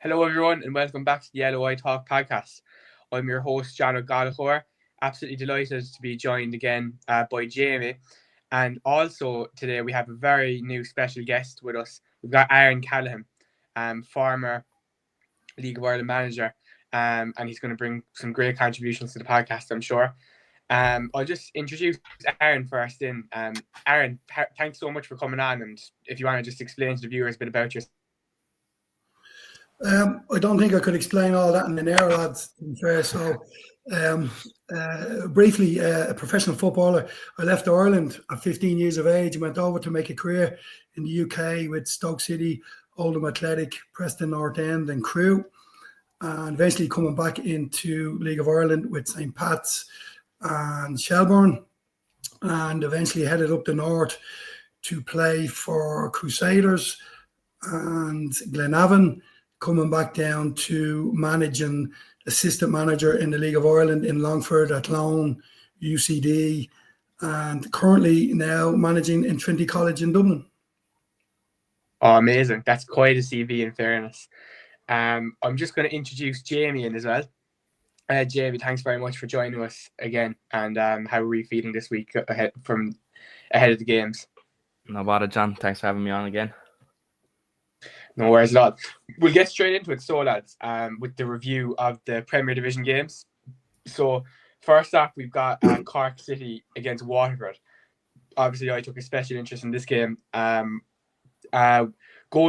Hello, everyone, and welcome back to the LOITalk podcast. I'm your host, John O'Gallagher. Absolutely delighted to be joined again by Jamie. And also today we have a very new special guest with us. We've got Aaron Callaghan, former League of Ireland manager, and he's going to bring some great contributions to the podcast, I'm sure. I'll just introduce Aaron first. Aaron, thanks so much for coming on. And if you want to just explain to the viewers a bit about yourself. I don't think I could explain all that in an hour, lads, to be fair. So, briefly, a professional footballer. I left Ireland at 15 years of age and went over to make a career in the UK with Stoke City, Oldham Athletic, Preston North End and Crewe. And eventually coming back into League of Ireland with St. Pat's and Shelbourne. And eventually headed up the north to play for Crusaders and Glenavon, coming back down to managing assistant manager in the League of Ireland in Longford, Athlone, UCD, and currently now managing in Trinity College in Dublin. Oh, amazing. That's quite a CV, in fairness. I'm just going to introduce Jamie in as well. Jamie, thanks very much for joining us again. And how are we feeling this week ahead of the games? No bother, John. Thanks for having me on again. No worries at all. We'll get straight into it, so lads, with the review of the Premier Division games. So first off, we've got Cork City against Waterford. Obviously, I took a special interest in this game. Goals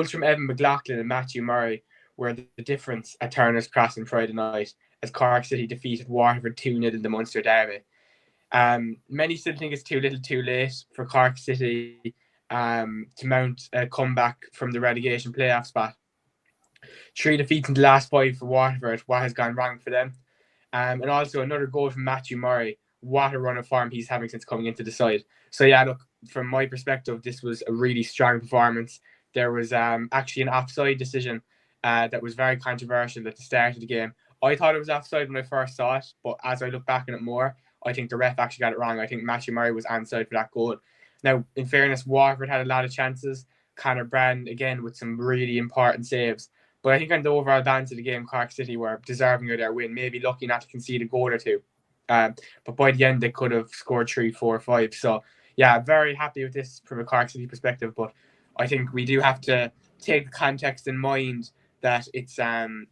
from Evan McLaughlin and Matthew Murray were the difference at Turner's Cross on Friday night as Cork City defeated Waterford 2-0 in the Munster Derby. Many still think it's too little too late for Cork City to mount a comeback from the relegation playoff spot. 3 defeats in the last 5 for Waterford. What has gone wrong for them? And also another goal from Matthew Murray. What a run of form he's having since coming into the side. So yeah, look, from my perspective, this was a really strong performance. There was actually an offside decision that was very controversial at the start of the game. I thought it was offside when I first saw it, but as I look back on it more, I think the ref actually got it wrong. I think Matthew Murray was onside for that goal. Now, in fairness, Waterford had a lot of chances. Conor Brand, again, with some really important saves. But I think on the overall balance of the game, Cork City were deserving of their win, maybe lucky not to concede a goal or two. But by the end, they could have scored 3, 4, 5. So, yeah, very happy with this from a Cork City perspective. But I think we do have to take the context in mind that it's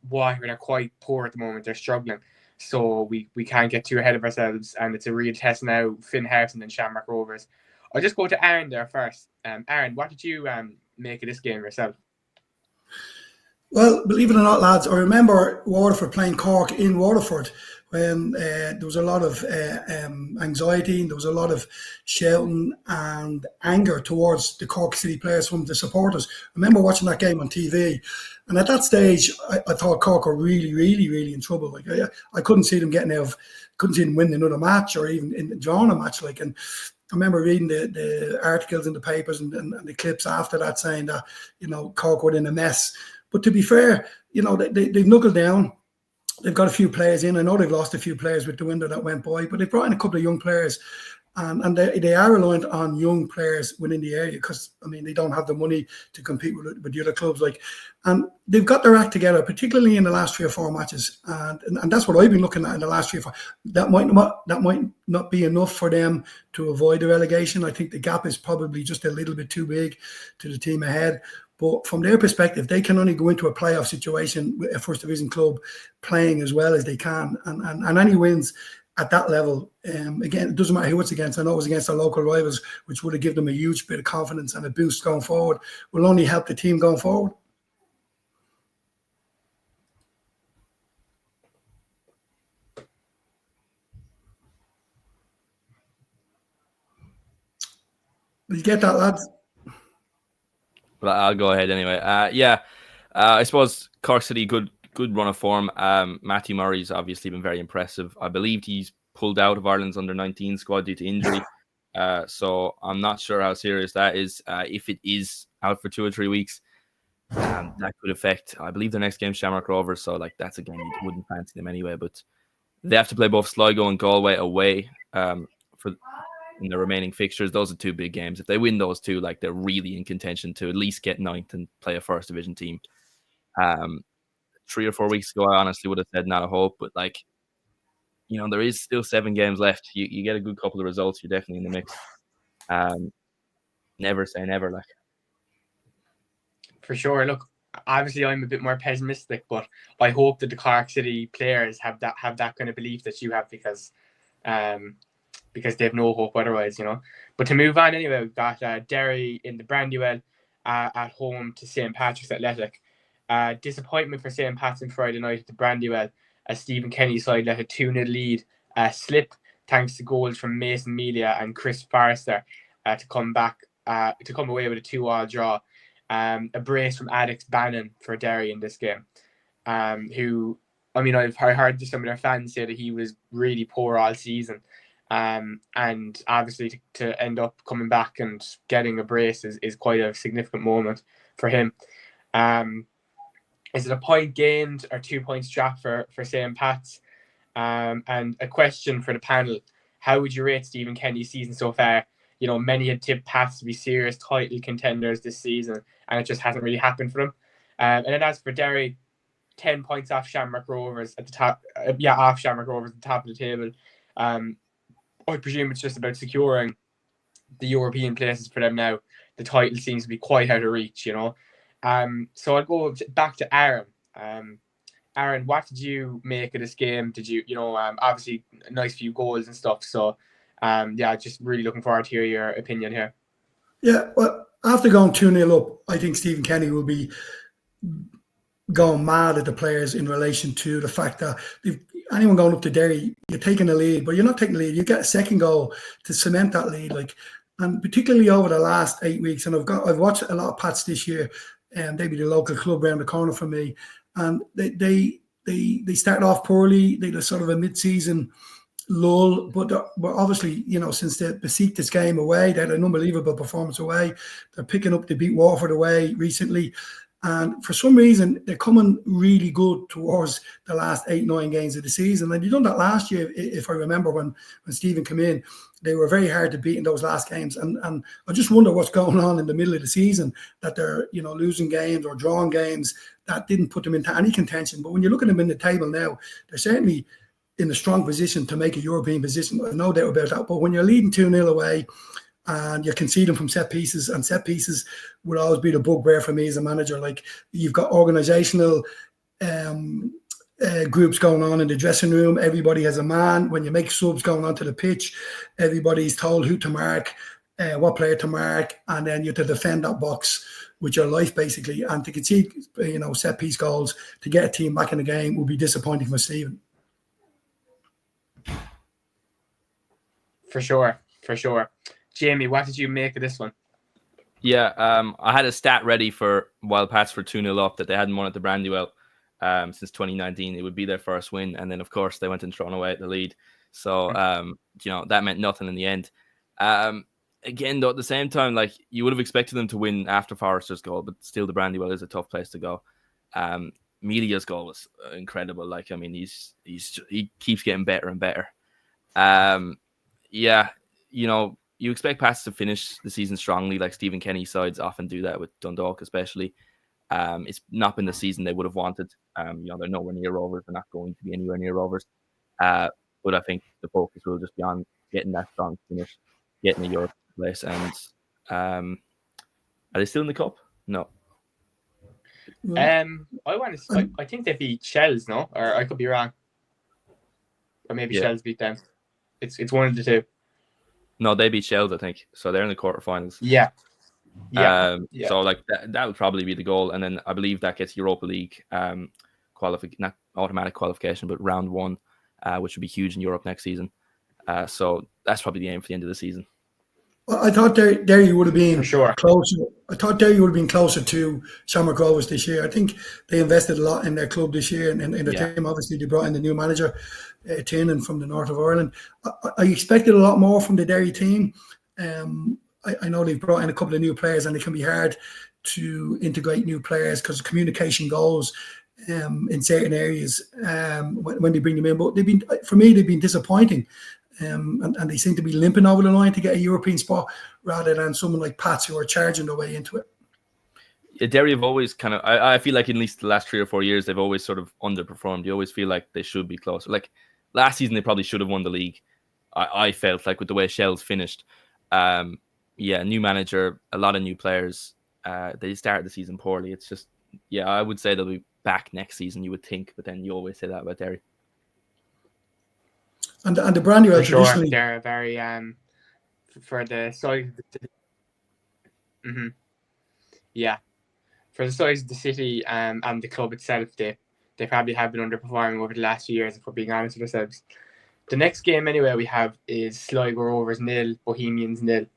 Waterford are quite poor at the moment. They're struggling. So we can't get too ahead of ourselves. And it's a real test now, Finn Harrison and Shamrock Rovers. I'll just go to Aaron there first. Aaron, what did you make of this game yourself? Well, believe it or not, lads, I remember Waterford playing Cork in Waterford when there was a lot of anxiety and there was a lot of shouting and anger towards the Cork City players from the supporters. I remember watching that game on TV, and at that stage, I thought Cork were really, really, really in trouble. Like I couldn't see them couldn't see them winning another match or even drawing a match. And I remember reading the articles in the papers and the clips after that saying that, Cork were in a mess. But to be fair, they've knuckled down. They've got a few players in. I know they've lost a few players with the window that went by, but they've brought in a couple of young players. And they are reliant on young players within the area because, they don't have the money to compete with the other clubs. And they've got their act together, particularly in the last 3 or 4 matches. And that's what I've been looking at in the last 3 or 4. That might not be enough for them to avoid the relegation. I think the gap is probably just a little bit too big to the team ahead. But from their perspective, they can only go into a playoff situation with a first division club playing as well as they can. And any wins at that level, again, it doesn't matter who it's against. I know it was against their local rivals, which would have given them a huge bit of confidence and a boost going forward. Will only help the team going forward. Will you get that, lads? Well, I'll go ahead anyway. I suppose Cork City, good run of form. Matthew Murray's obviously been very impressive. I believe he's pulled out of Ireland's under-19 squad due to injury. So I'm not sure how serious that is. If it is out for 2 or 3 weeks, that could affect, I believe, the next game, Shamrock Rovers. So that's a game you wouldn't fancy them anyway. But they have to play both Sligo and Galway away in the remaining fixtures. Those are 2 big games. If they win those 2, they're really in contention to at least get 9th and play a first division team. 3 or 4 weeks ago, I honestly would have said not a hope. But like, there is still 7 games left. You get a good couple of results, you're definitely in the mix. Never say never, like. For sure. Look, obviously I'm a bit more pessimistic, but I hope that the Cork City players have that kind of belief that you have, because they have no hope otherwise, But to move on anyway, we've got Derry in the Brandywell at home to St. Patrick's Athletic. Disappointment for St. Pat's on Friday night at the Brandywell, as Stephen Kenny's side let a 2-0 lead slip thanks to goals from Mason Melia and Chris Forrester to come away with a 2-2 draw. A brace from Addix Bannon for Derry in this game, who, I've heard some of their fans say that he was really poor all season, and obviously to end up coming back and getting a brace is quite a significant moment for him. Is it a point gained or 2 points dropped for St. Pat's? And a question for the panel: how would you rate Stephen Kenny's season so far? Many had tipped Pats to be serious title contenders this season, and it just hasn't really happened for them. And then as for Derry, 10 points off Shamrock Rovers at the top. Off Shamrock Rovers at the top of the table. I presume it's just about securing the European places for them now. The title seems to be quite out of reach, So I'll go back to Aaron. Aaron, what did you make of this game? Did you, obviously a nice few goals and stuff. So, just really looking forward to hear your opinion here. Yeah, well, after going 2-0 up, I think Stephen Kenny will be going mad at the players in relation to the fact that if anyone going up to Derry, you're taking the lead, but you're not taking the lead. You get a second goal to cement that lead, and particularly over the last 8 weeks. And I've watched a lot of Pats this year, and they be the local club around the corner from me, and they started off poorly. They were sort of a mid-season lull, but obviously, since they beseech this game away, they had an unbelievable performance away. They're picking up, they beat Waterford away recently, and for some reason they're coming really good towards the last 8-9 games of the season. And you done that last year, if I remember, when Stephen came in. They were very hard to beat in those last games, and I just wonder what's going on in the middle of the season, that they're losing games or drawing games that didn't put them into any contention. But when you look at them in the table now, they're certainly in a strong position to make a European position. There's no doubt about that. But when you're leading 2-0 away and you're conceding from set pieces, and set pieces would always be the bugbear for me as a manager. Like, you've got organisational groups going on in the dressing room. Everybody has a man. When you make subs going onto the pitch, everybody's told who to mark, what player to mark, and then you have to defend that box with your life, basically. And to concede, set piece goals to get a team back in the game would be disappointing for Stephen. For sure. Jamie, what did you make of this one? Yeah, I had a stat ready for Wild Pats for 2-0 up that they hadn't won at the Brandywell since 2019. It would be their first win, and then of course they went and thrown away at the lead. So that meant nothing in the end. Again, though, at the same time, like, you would have expected them to win after Forrester's goal, but still the Brandywell is a tough place to go. Media's goal was incredible. Like, he keeps getting better and better. You expect Pats to finish the season strongly, like Stephen Kenny's sides often do that, with Dundalk especially. It's not been the season they would have wanted. They're nowhere near Rovers. They're not going to be anywhere near Rovers. But I think the focus will just be on getting that strong finish, getting a Europe place. And are they still in the cup? No. I think they beat Shells, no? Or I could be wrong. Or maybe Shells beat them. It's one of the two. No, they beat Shells, I think. So they're in the quarterfinals. Yeah. So like that would probably be the goal, and then I believe that gets Europa League not automatic qualification, but round 1, which would be huge in Europe next season. So that's probably the aim for the end of the season. Well, I thought Derry would have been sure closer. I thought Derry would have been closer to Shamrock Rovers this year. I think they invested a lot in their club this year, and in their team. Obviously, they brought in the new manager, Tiernan, from the north of Ireland. I expected a lot more from the Derry team. I know they've brought in a couple of new players, and it can be hard to integrate new players because communication goes in certain areas when they bring them in. But they've been disappointing. And they seem to be limping over the line to get a European spot rather than someone like Pats who are charging their way into it. Derry have always kind of, I feel like in at least the last 3 or 4 years, they've always sort of underperformed. You always feel like they should be closer. Like last season, they probably should have won the league. I felt like with the way Shells finished. New manager, a lot of new players. They started the season poorly. It's just, I would say they'll be back next season, you would think, but then you always say that about Derry. And the Brandywell traditionally, they're very for the size. For the size of the city and the club itself, they probably have been underperforming over the last few years, if we're being honest with ourselves. The next game, anyway, we have is Sligo Rovers 0, Bohemians 0.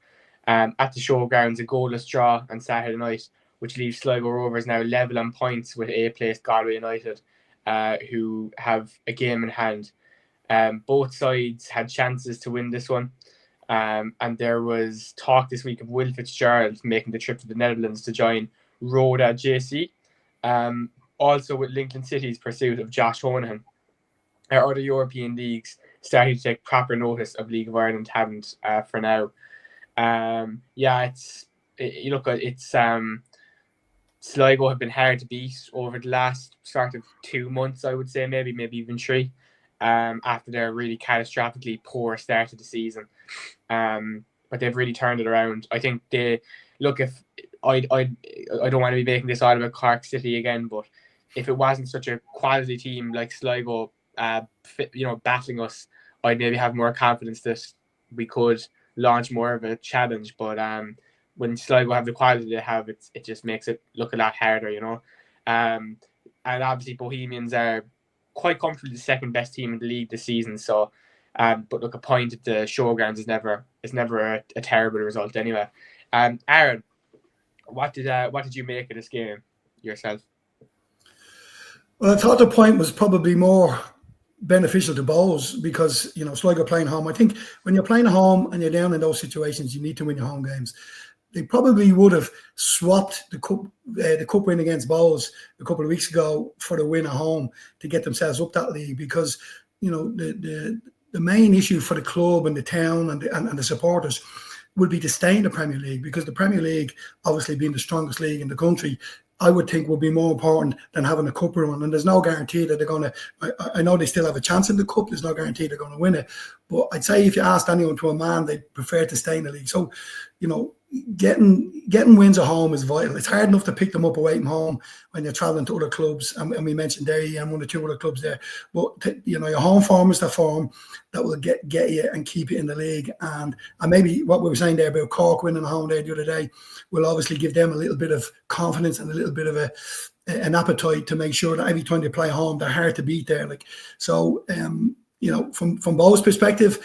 At the showgrounds, a goalless draw on Saturday night, which leaves Sligo Rovers now level on points with 8th place Galway United, who have a game in hand. Both sides had chances to win this one. And there was talk this week of Will Fitzgerald making the trip to the Netherlands to join Rhoda JC. Also with Lincoln City's pursuit of Josh Honohan. Our other European leagues starting to take proper notice of League of Ireland haven't for now. Sligo have been hard to beat over the last sort of 2 months, I would say, maybe even 3, after their really catastrophically poor start to the season. But they've really turned it around. I think if I don't want to be making this all about Cork City again, but if it wasn't such a quality team like Sligo, battling us, I'd maybe have more confidence that we could launch more of a challenge. But when Sligo have the quality they have, it just makes it look a lot harder, And obviously Bohemians are quite comfortably the second best team in the league this season. So, but look, a point at the showgrounds is never a terrible result anyway. Aaron, what did you make of this game yourself? Well, I thought the point was probably more beneficial to Bows because, Sligo playing home. I think when you're playing at home and you're down in those situations, you need to win your home games. They probably would have swapped the cup win against Bows a couple of weeks ago for the win at home to get themselves up that league because, the main issue for the club and the town and the supporters would be to stay in the Premier League because the Premier League, obviously being the strongest league in the country, I would think would be more important than having a cup run. And there's no guarantee that they're going to, I know they still have a chance in the cup. There's no guarantee they're going to win it. But I'd say if you asked anyone to a man, they'd prefer to stay in the league. So, getting wins at home is vital. It's hard enough to pick them up away from home when you're travelling to other clubs. And we mentioned Derry and 1 or 2 other clubs there. But, your home form is the form that will get you and keep you in the league. And maybe what we were saying there about Cork winning at home there the other day will obviously give them a little bit of confidence and a little bit of an appetite to make sure that every time they play home, they're hard to beat there. From Bo's perspective,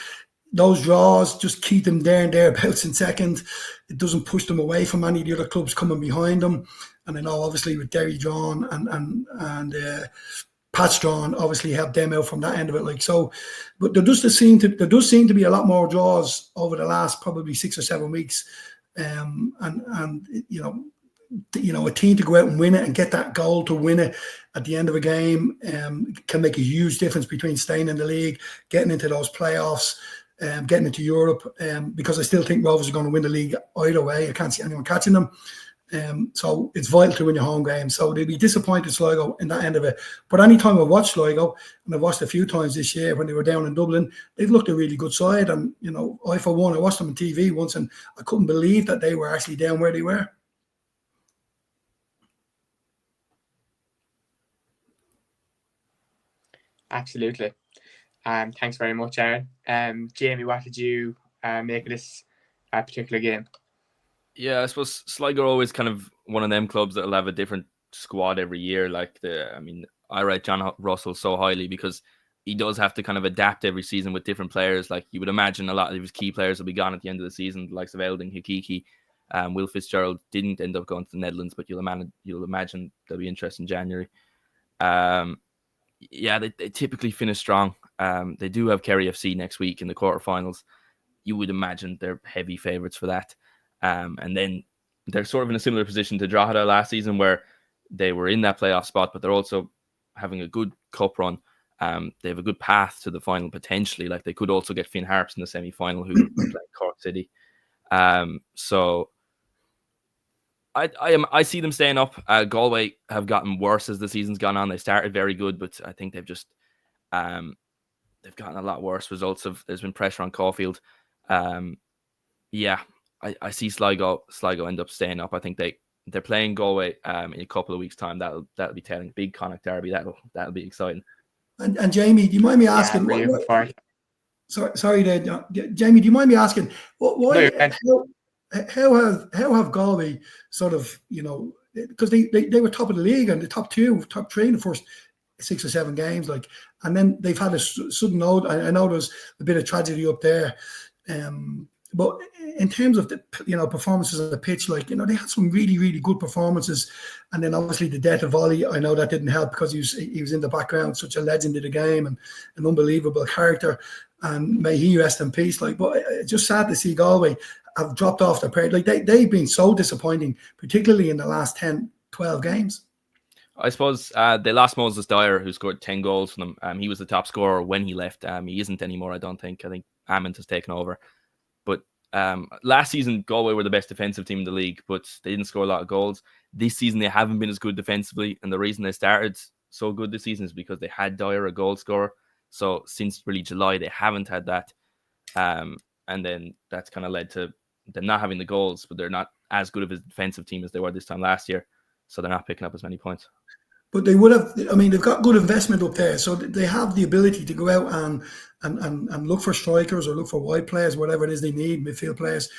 those draws just keep them there and thereabouts in second. It doesn't push them away from any of the other clubs coming behind them. And I know obviously with Derry drawn and Pat's drawn obviously helped them out from that end of it. But there does seem to be a lot more draws over the last probably 6 or 7 weeks. A team to go out and win it and get that goal to win it at the end of a game can make a huge difference between staying in the league, getting into those playoffs, getting into Europe, because I still think Rovers are going to win the league either way. I can't see anyone catching them. So it's vital to win your home game. So they'll be disappointed, Sligo, in that end of it. But any time I've watched Sligo, and I've watched a few times this year when they were down in Dublin, they've looked a really good side. And, I, for one, I watched them on TV once and I couldn't believe that they were actually down where they were. Absolutely. Thanks very much, Aaron. Jamie, what did you make of this particular game? Yeah, I suppose Sligo are always kind of one of them clubs that'll have a different squad every year. I rate John Russell so highly because he does have to kind of adapt every season with different players. Like you would imagine a lot of his key players will be gone at the end of the season, the likes of Elding, Hikiki. Will Fitzgerald didn't end up going to the Netherlands, but you'll imagine they'll be interested in January. They typically finish strong. They do have Kerry FC next week in the quarterfinals. You would imagine they're heavy favourites for that. And then they're sort of in a similar position to Drogheda last season where they were in that playoff spot, but they're also having a good cup run. They have a good path to the final potentially. Like they could also get Finn Harps in the semi-final who play Cork City. So I see them staying up. Galway have gotten worse as the season's gone on. They started very good, but I think they've just they've gotten a lot worse. There's been pressure on Caulfield. Yeah, I see Sligo end up staying up. I think they're playing Galway in a couple of weeks' time. That'll be telling. Big Connacht derby. That'll be exciting. And Jamie, do you mind me asking? Yeah, really looking forward. Sorry, Jamie. Do you mind me asking? Why? How have Galway sort of, because they were top of the league and the top three in the first 6 or 7 games, and then they've had a sudden note. I know there's a bit of tragedy up there, but in terms of the performances on the pitch, they had some really, really good performances, and then obviously the death of Ollie, I know that didn't help because he was in the background, such a legend of the game and an unbelievable character, and may he rest in peace. But it's just sad to see Galway have dropped off their parade. They've been so disappointing, particularly in the last 10, 12 games. I suppose they lost Moses Dyer, who scored 10 goals for them. He was the top scorer when he left. He isn't anymore, I don't think. I think Amond has taken over. But last season, Galway were the best defensive team in the league, but they didn't score a lot of goals. This season, they haven't been as good defensively, and the reason they started so good this season is because they had Dyer, a goal scorer. So since really July, they haven't had that. And then that's kind of led to them not having the goals, but they're not as good of a defensive team as they were this time last year. So they're not picking up as many points. But they would have, they've got good investment up there. So they have the ability to go out and look for strikers or look for wide players, whatever it is they need, midfield players.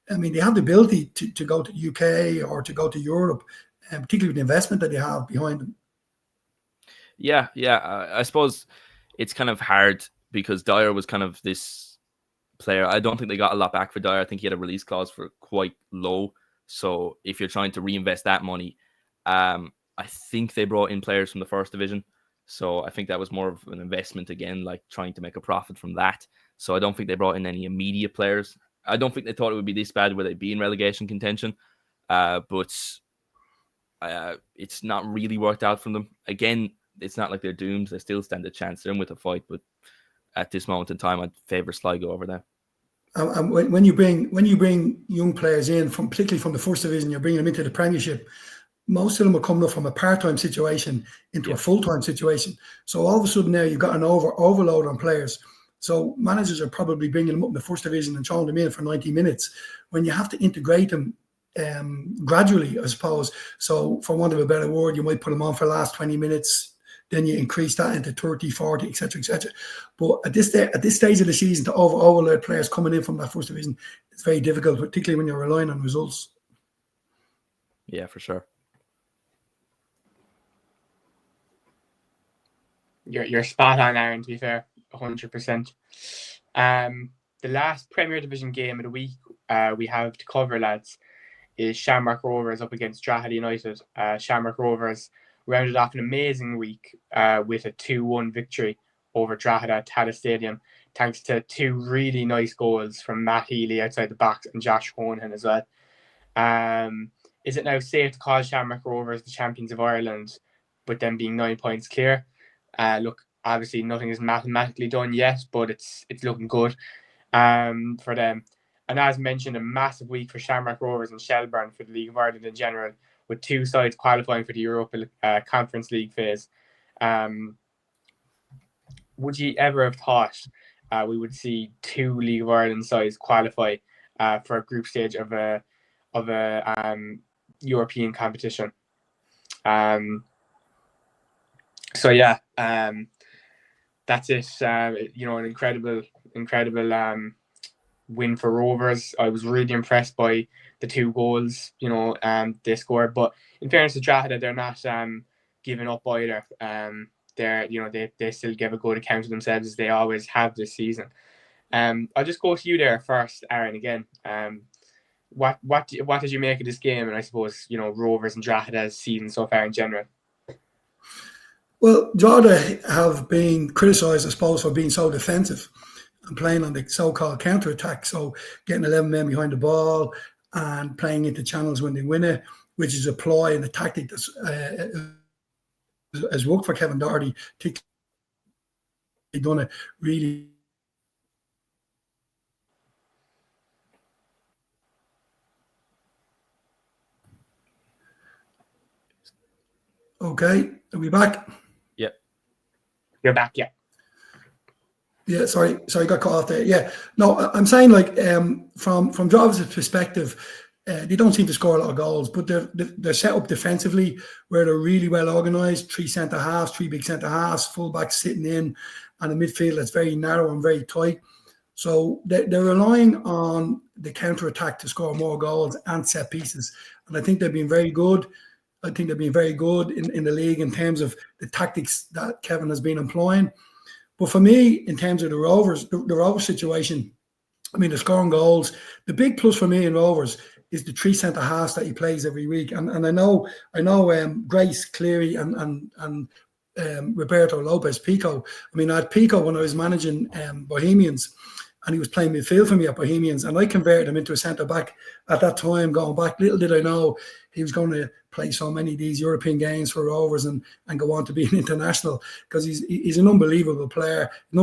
They have the ability to go to the UK or to go to Europe, particularly with the investment that they have behind them. Yeah. I suppose it's kind of hard because Dyer was kind of this player. I don't think they got a lot back for Dyer. I think he had a release clause for quite low. So if you're trying to reinvest that money, I think they brought in players from the first division. So I think that was more of an investment again, like trying to make a profit from that. So I don't think they brought in any immediate players. I don't think they thought it would be this bad where they'd be in relegation contention. But it's not really worked out from them. Again, it's not like they're doomed. They still stand a chance. They're in with a fight. But at this moment in time, I'd favour Sligo over them. And when you bring young players in, particularly from the first division, you're bringing them into the Premiership. Most of them are coming up from a part-time situation into a full-time situation. So all of a sudden now you've got an overload on players. So managers are probably bringing them up in the first division and throwing them in for 90 minutes when you have to integrate them gradually, I suppose. So for want of a better word, you might put them on for the last 20 minutes, then you increase that into 30, 40, etc., etc. But at this stage of the season, to overload players coming in from that first division, it's very difficult, particularly when you're relying on results. Yeah, for sure. You're spot on, Aaron, to be fair, 100%. The last Premier Division game of the week we have to cover, lads, is Shamrock Rovers up against Drogheda United. Shamrock Rovers rounded off an amazing week with a 2-1 victory over Drogheda at Tata Stadium, thanks to 2 really nice goals from Matt Healy outside the box and Josh Honohan as well. Is it now safe to call Shamrock Rovers the champions of Ireland, with them being 9 points clear? Look, obviously nothing is mathematically done yet, but it's looking good for them. And as mentioned, a massive week for Shamrock Rovers and Shelbourne for the League of Ireland in general, with 2 sides qualifying for the Europa Conference League phase. Would you ever have thought we would see 2 League of Ireland sides qualify for a group stage of a European competition? So yeah, that's it. An incredible win for Rovers. I was really impressed by the 2 goals, they scored. But in fairness to Drogheda, they're not giving up either. They still give a good account of themselves as they always have this season. I'll just go to you there first, Aaron. Again, what did you make of this game? And I suppose Rovers and Drogheda's season so far in general. Well, Drogheda have been criticised, I suppose, for being so defensive and playing on the so-called counter-attack. So getting 11 men behind the ball and playing into channels when they win it, which is a ploy and a tactic that has worked for Kevin Doherty. They've done it really. Okay, are we back? Yeah. You're back, yeah. Yeah, sorry, got cut off there. Yeah, no, I'm saying like from Droghed's perspective, they don't seem to score a lot of goals, but they're set up defensively where they're really well organised. 3 centre halves, 3 big centre halves, fullbacks sitting in, and a midfield that's very narrow and very tight. So they're relying on the counter attack to score more goals and set pieces, and I think they've been very good. I think they've been very good in the league in terms of the tactics that Kevin has been employing. But for me, in terms of the Rovers, the Rovers situation, I mean, the scoring goals, the big plus for me in Rovers is the 3 centre halves that he plays every week. And I know Grace, Cleary, and Roberto Lopez, Pico. I mean, I had Pico when I was managing Bohemians, and he was playing midfield for me at Bohemians, and I converted him into a centre back at that time. Going back, little did I know he was going to play so many of these European games for Rovers and go on to be an international, because he's an unbelievable player, an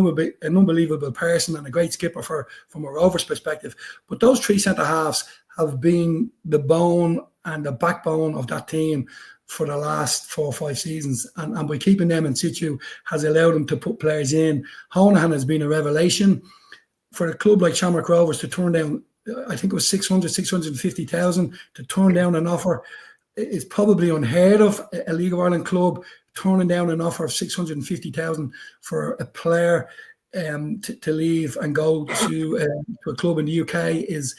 unbelievable person, and a great skipper from a Rovers perspective. But those 3 centre halves have been the bone and the backbone of that team for the last 4 or 5 seasons, and by keeping them in situ has allowed them to put players in. Honohan has been a revelation. For a club like Shamrock Rovers to turn down, I think it was 650,000 to turn down an offer, is probably unheard of. A League of Ireland club turning down an offer of 650,000 for a player to leave and go to a club in the UK is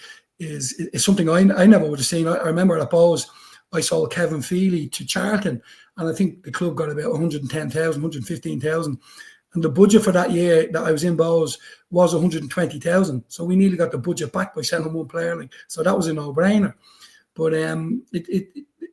something I never would have seen. I remember at Bowes, I sold Kevin Feely to Charlton, and I think the club got about 110,000, 115,000. And the budget for that year that I was in Bowes was 120,000. So we nearly got the budget back by selling one player. So that was a no-brainer. But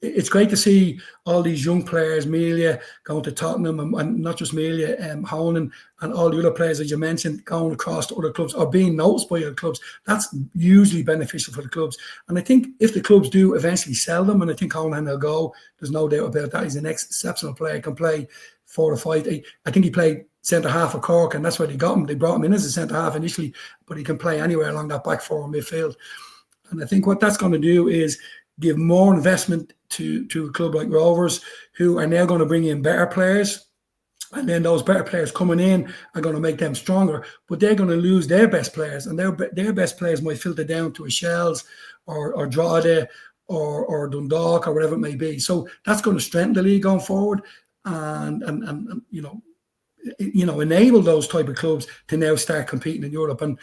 it's great to see all these young players, Melia going to Tottenham, and not just Melia, Honan, and all the other players that you mentioned going across to other clubs or being noticed by other clubs. That's hugely beneficial for the clubs. And I think if the clubs do eventually sell them, and I think Honan will go, there's no doubt about that. He's an exceptional player, can play 4 or 5. I think he played centre half of Cork, and that's why they got him. They brought him in as a centre half initially, but he can play anywhere along that back 4 midfield. And I think what that's going to do is give more investment to a club like Rovers, who are now going to bring in better players. And then those better players coming in are going to make them stronger, but they're going to lose their best players, and their best players might filter down to a Shells or Drogheda or Dundalk or whatever it may be. So that's going to strengthen the league going forward, and enable those type of clubs to now start competing in Europe. And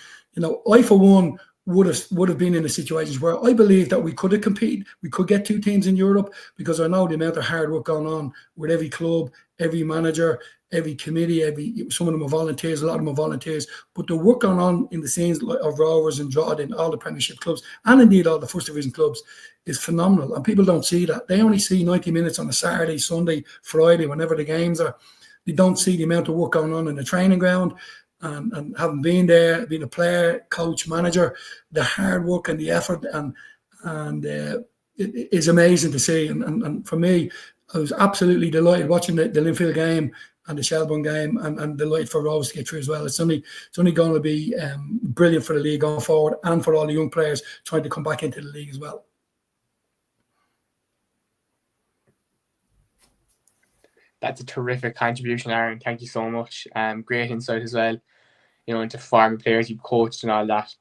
I for one would have been in a situation where I believe that we could have competed. We could get 2 teams in Europe, because I know the amount of hard work going on with every club, every manager, every committee, some of them are volunteers, a lot of them are volunteers. But the work going on in the scenes of Rovers and Drogheda and all the Premiership clubs, and indeed all the First Division clubs, is phenomenal. And people don't see that. They only see 90 minutes on a Saturday, Sunday, Friday, whenever the games are. They don't see the amount of work going on in the training ground. And having been there, being a player, coach, manager, the hard work and the effort and it is amazing to see. And for me, I was absolutely delighted watching the Linfield game and the Shelbourne game, and delighted for Rose to get through as well. It's only going to be brilliant for the league going forward, and for all the young players trying to come back into the league as well. That's a terrific contribution, Aaron. Thank you so much. Great insight as well, into farming players you've coached and all that.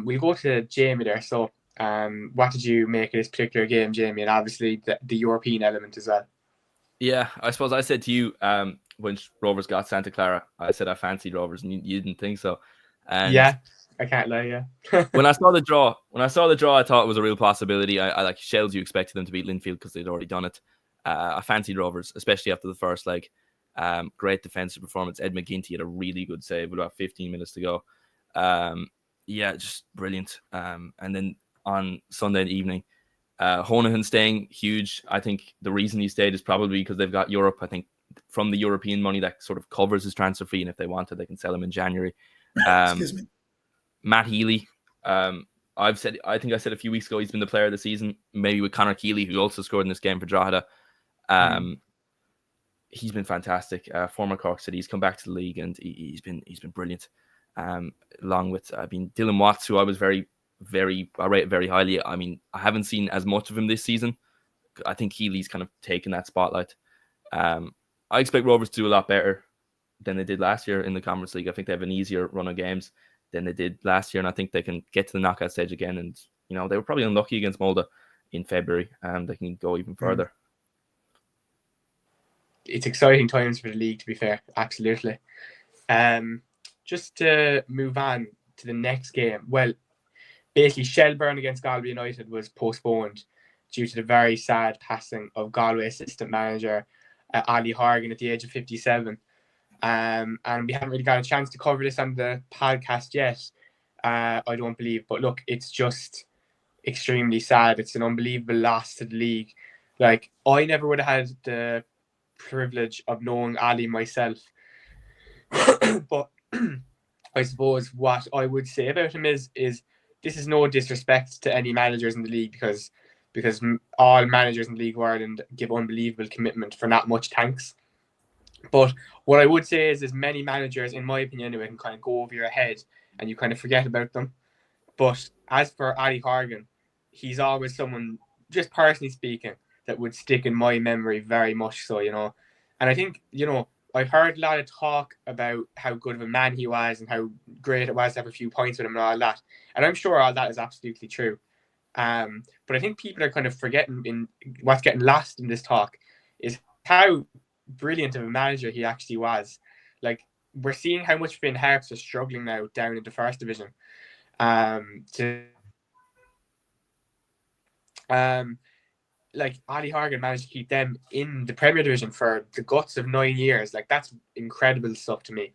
We'll go to Jamie there. So what did you make of this particular game, Jamie? And obviously the European element as well. Yeah, I suppose I said to you when Rovers got Santa Clara, I said I fancied Rovers, and you didn't think so. And yeah, I can't lie. Yeah. when I saw the draw, I thought it was a real possibility. I like Shells. You expected them to beat Linfield because they'd already done it. I fancied Rovers, especially after the first leg. Great defensive performance. Ed McGinty had a really good save with about 15 minutes to go. Yeah, just brilliant. And then on Sunday evening, Honohan staying, huge. I think the reason he stayed is probably because they've got Europe. I think from the European money that sort of covers his transfer fee, and if they wanted, they can sell him in January. Excuse me. Matt Healy. I think I said a few weeks ago he's been the player of the season, maybe with Conor Keeley, who also scored in this game for Drogheda. He's been fantastic. Former Cork City, he's come back to the league, and he's been brilliant. Along with Dylan Watts, who I was I rate very highly. I mean, I haven't seen as much of him this season. I think Healy's kind of taken that spotlight. I expect Rovers to do a lot better than they did last year in the Conference League. I think they have an easier run of games than they did last year, and I think they can get to the knockout stage again. And they were probably unlucky against Molde in February, and they can go even further. It's exciting times for the league, to be fair. Absolutely. Just to move on to the next game. Well, basically, Shelbourne against Galway United was postponed due to the very sad passing of Galway assistant manager Ollie Horgan at the age of 57. And we haven't really got a chance to cover this on the podcast yet, I don't believe. But look, it's just extremely sad. It's an unbelievable loss to the league. Like, I never would have had the privilege of knowing Ollie myself. But I suppose what I would say about him is this is no disrespect to any managers in the league, because all managers in the League of Ireland give unbelievable commitment for not much thanks. But what I would say is many managers, in my opinion anyway, can kind of go over your head and you kind of forget about them. But as for Ollie Horgan, he's always someone, just personally speaking, that would stick in my memory very much so, And I think, I've heard a lot of talk about how good of a man he was and how great it was to have a few points with him and all that. And I'm sure all that is absolutely true. But I think people are kind of forgetting, in what's getting lost in this talk, is how brilliant of a manager he actually was. Like, we're seeing how much Finn Harps are struggling now down in the first division. Like, Ollie Horgan managed to keep them in the Premier Division for the guts of 9 years. Like, that's incredible stuff to me,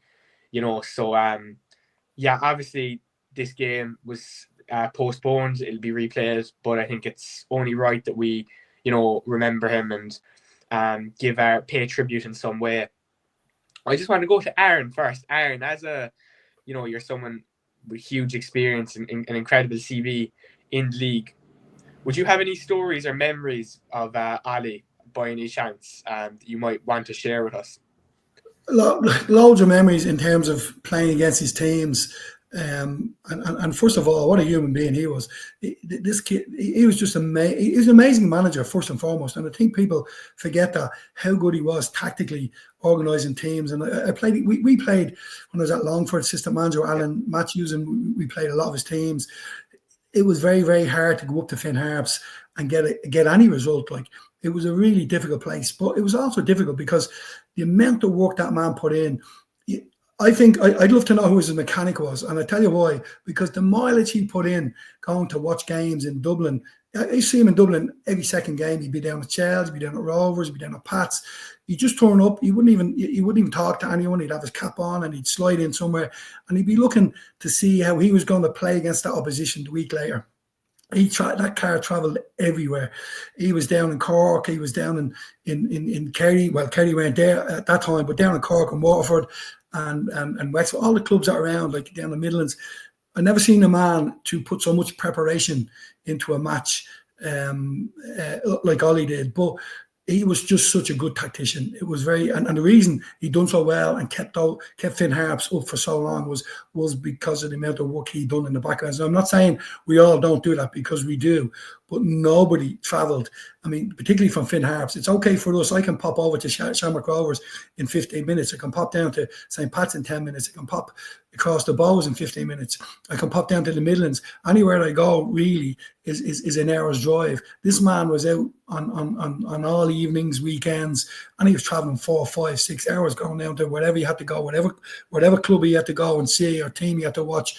So, obviously this game was postponed. It'll be replayed, but I think it's only right that we, remember him and pay tribute in some way. I just want to go to Aaron first. Aaron, as you're someone with huge experience and an incredible CV in the league. Would you have any stories or memories of Ollie by any chance that you might want to share with us? Loads of memories in terms of playing against his teams. And first of all, what a human being he was. This kid, he was just amazing. He was an amazing manager, first and foremost. And I think people forget that, how good he was tactically organising teams. And we played when I was at Longford, assistant manager Alan Matthews, and we played a lot of his teams. It was very, very hard to go up to Finn Harps and get any result. Like, it was a really difficult place, but it was also difficult because the amount of work that man put in. I think I'd love to know who his mechanic was, and I tell you why. Because the mileage he put in going to watch games in Dublin, I see him in Dublin every second game. He'd be down at Chelsea, he'd be down at Rovers, he'd be down at Pats. He'd just turn up. He wouldn't even talk to anyone. He'd have his cap on and he'd slide in somewhere, and he'd be looking to see how he was going to play against that opposition the week later. That car travelled everywhere. He was down in Cork. He was down in Kerry. Well, Kerry weren't there at that time, but down in Cork and Waterford and Wexford, all the clubs are around, like down the Midlands. I never seen a man to put so much preparation into a match like Ollie did. But he was just such a good tactician. It was very, and the reason he done so well and kept Finn Harps up for so long was because of the amount of work he done in the background. So I'm not saying we all don't do that, because we do, but nobody travelled. I mean, particularly from Finn Harps. It's okay for us. I can pop over to Shamrock Rovers in 15 minutes. I can pop down to St. Pat's in 10 minutes. I can pop across the Bows in 15 minutes. I can pop down to the Midlands. Anywhere I go really is an hour's drive. This man was out on all evenings, weekends, and he was travelling 4, 5, 6 hours going down to wherever he had to go, whatever club he had to go and see, or team he had to watch,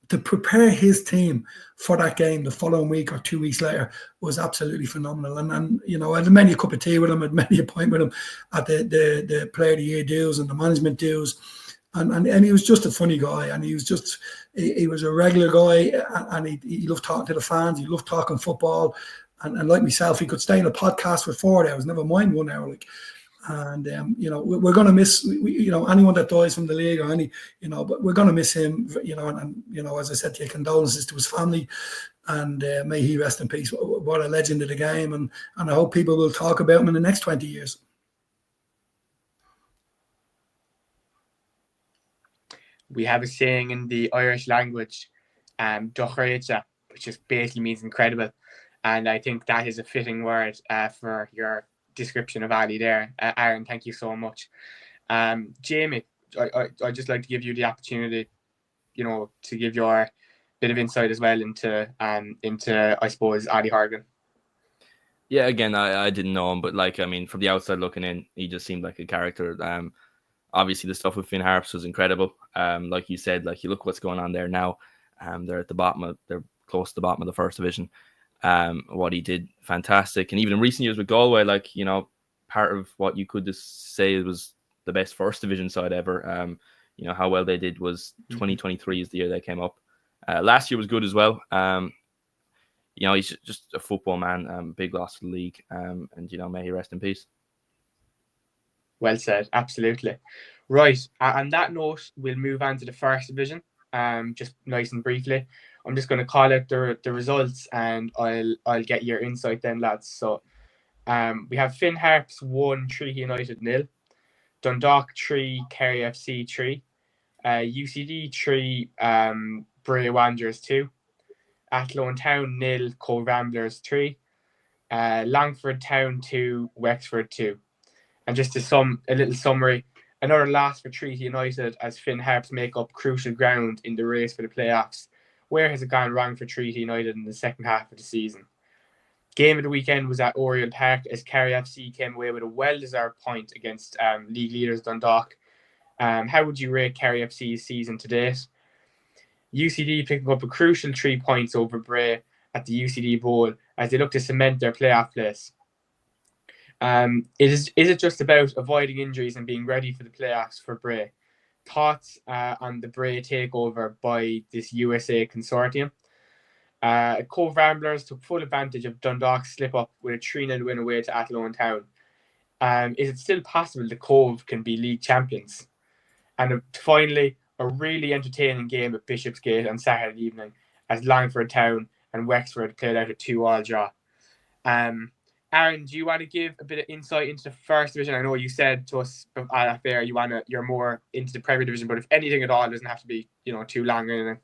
to prepare his team for that game the following week or 2 weeks later was absolutely phenomenal. And I had many a cup of tea with him, I had many a pint with him at the Player of the Year dues and the management dues. And he was just a funny guy, and he was a regular guy, and he loved talking to the fans. He loved talking football, and like myself, he could stay in a podcast for 4 hours, never mind 1 hour. And we're going to miss anyone that dies from the league or but we're going to miss him. And as I said to you, condolences to his family, and may he rest in peace. What a legend of the game, and I hope people will talk about him in the next 20 years. We have a saying in the Irish language, which just basically means incredible. And I think that is a fitting word for your description of Ali there. Aaron, thank you so much. Jamie, I'd just like to give you the opportunity, to give your bit of insight as well into I suppose Ali Horgan. Yeah, again, I didn't know him, but from the outside looking in, he just seemed like a character. Obviously the stuff with Finn Harps was incredible. Like you said, you look what's going on there now. They're at the bottom they're close to the bottom of the first division. What he did, fantastic. And even in recent years with Galway, part of what you could just say was the best first division side ever. How well they did was 2023 is the year they came up. Last year was good as well. He's just a football man. Big loss for the league. And may he rest in peace. Well said, absolutely. Right, on that note, we'll move on to the first division. Just nice and briefly, I'm just going to call out the results, and I'll get your insight then, lads. So, we have Finn Harps 1, Treaty United 0, Dundalk 3, Kerry FC 3, UCD 3, Bray Wanderers 2, Athlone Town 0, Crewe Ramblers 3, Longford Town 2, Wexford 2. And just a little summary, another loss for Treaty United as Finn Harps make up crucial ground in the race for the playoffs. Where has it gone wrong for Treaty United in the second half of the season? Game of the weekend was at Oriel Park as Kerry FC came away with a well-deserved point against league leaders Dundalk. How would you rate Kerry FC's season to date? UCD picking up a crucial 3 points over Bray at the UCD Bowl as they look to cement their playoff place. Is it just about avoiding injuries and being ready for the playoffs for Bray? Thoughts on the Bray takeover by this USA consortium? Cove Ramblers took full advantage of Dundalk's slip-up with a 3-0 win away to Athlone Town. Is it still possible the Cove can be league champions? And finally, a really entertaining game at Bishopsgate on Saturday evening as Longford Town and Wexford played out a 2-2 draw. Aaron, do you want to give a bit of insight into the first division? I know you said to us at fair you're more into the Premier Division, but if anything at all, it doesn't have to be too long or anything.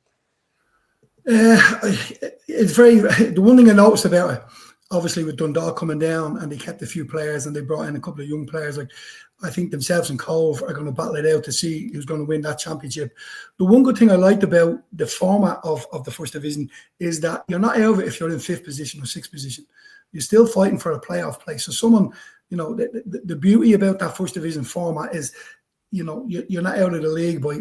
It's the one thing I noticed about it, obviously with Dundalk coming down and they kept a few players and they brought in a couple of young players. I think themselves and Cove are going to battle it out to see who's going to win that championship. The one good thing I liked about the format of the first division is that you're not out of it if you're in 5th position or 6th position. You're still fighting for a playoff place. So the beauty about that first division format is, you're not out of the league by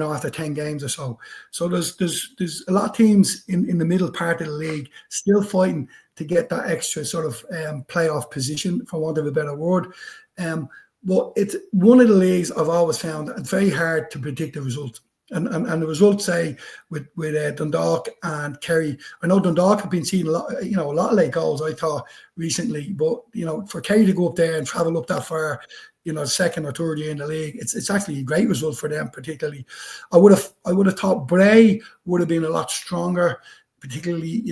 after 10 games or so. So there's a lot of teams in the middle part of the league still fighting to get that extra sort of playoff position, for want of a better word. But it's one of the leagues I've always found it's very hard to predict the result. And the results say with Dundalk and Kerry. I know Dundalk have been seeing a lot of late goals, I thought, recently. But for Kerry to go up there and travel up that far, second or third year in the league, it's actually a great result for them. Particularly, I would have thought Bray would have been a lot stronger, particularly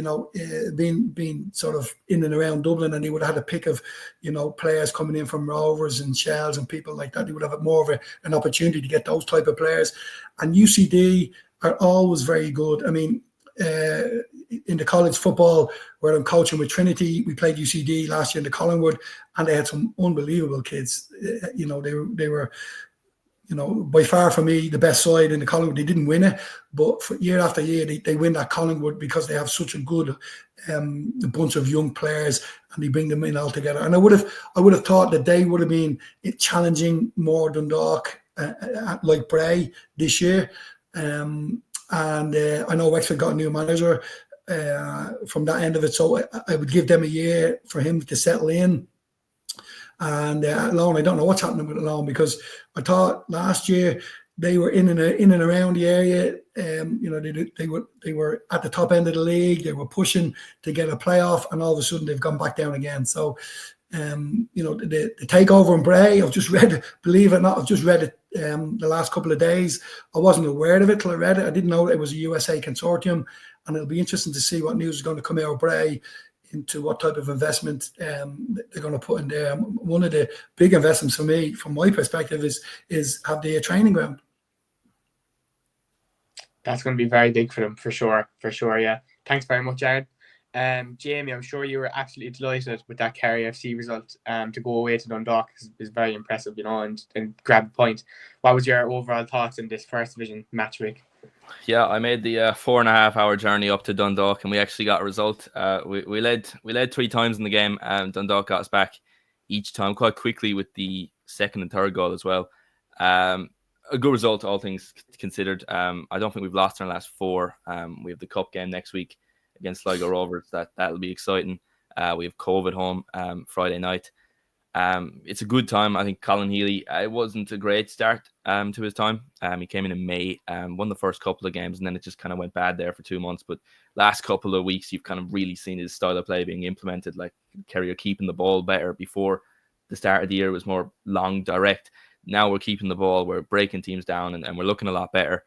being sort of in and around Dublin, and he would have had a pick of players coming in from Rovers and Shells and people like that. He would have more of an opportunity to get those type of players. And UCD are always very good. I mean, in the college football where I'm coaching with Trinity, we played UCD last year in the Collingwood, and they had some unbelievable kids. They were by far for me the best side in the Collingwood. They didn't win it, but for year after year they win that Collingwood because they have such a good bunch of young players and they bring them in all together. And I would have thought that they would have been challenging more Dundalk like Bray this year. And I know Wexford got a new manager from that end of it, so I would give them a year for him to settle in. And Athlone, I don't know what's happening with Athlone, because I thought last year they were in and around the area. They were at the top end of the league. They were pushing to get a playoff, and all of a sudden they've gone back down again. So, the takeover in Bray, I've just read it, believe it or not, I've just read it the last couple of days. I wasn't aware of it till I read it. I didn't know it was a USA consortium, and it'll be interesting to see what news is going to come out of Bray into what type of investment they're going to put in there. One of the big investments for me, from my perspective, is have they a training ground. That's going to be very big for them, for sure. Yeah. Thanks very much, Aaron. Jamie, I'm sure you were absolutely delighted with that Kerry FC result. To go away to Dundalk is very impressive, and grab a point. What was your overall thoughts in this first division match week? Yeah, I made the 4.5-hour journey up to Dundalk, and we actually got a result. We led 3 times in the game, and Dundalk got us back each time quite quickly with the second and third goal as well. A good result, all things considered. I don't think we've lost in our last 4. We have the cup game next week against Sligo Rovers. That'll be exciting. We have Cove at home Friday night. It's a good time. I think Colin Healy, it wasn't a great start to his time. He came in May, won the first couple of games, and then it just kind of went bad there for 2 months. But last couple of weeks, you've kind of really seen his style of play being implemented. Like Kerry are keeping the ball better. Before the start of the year, it was more long, direct. Now we're keeping the ball, we're breaking teams down, and we're looking a lot better.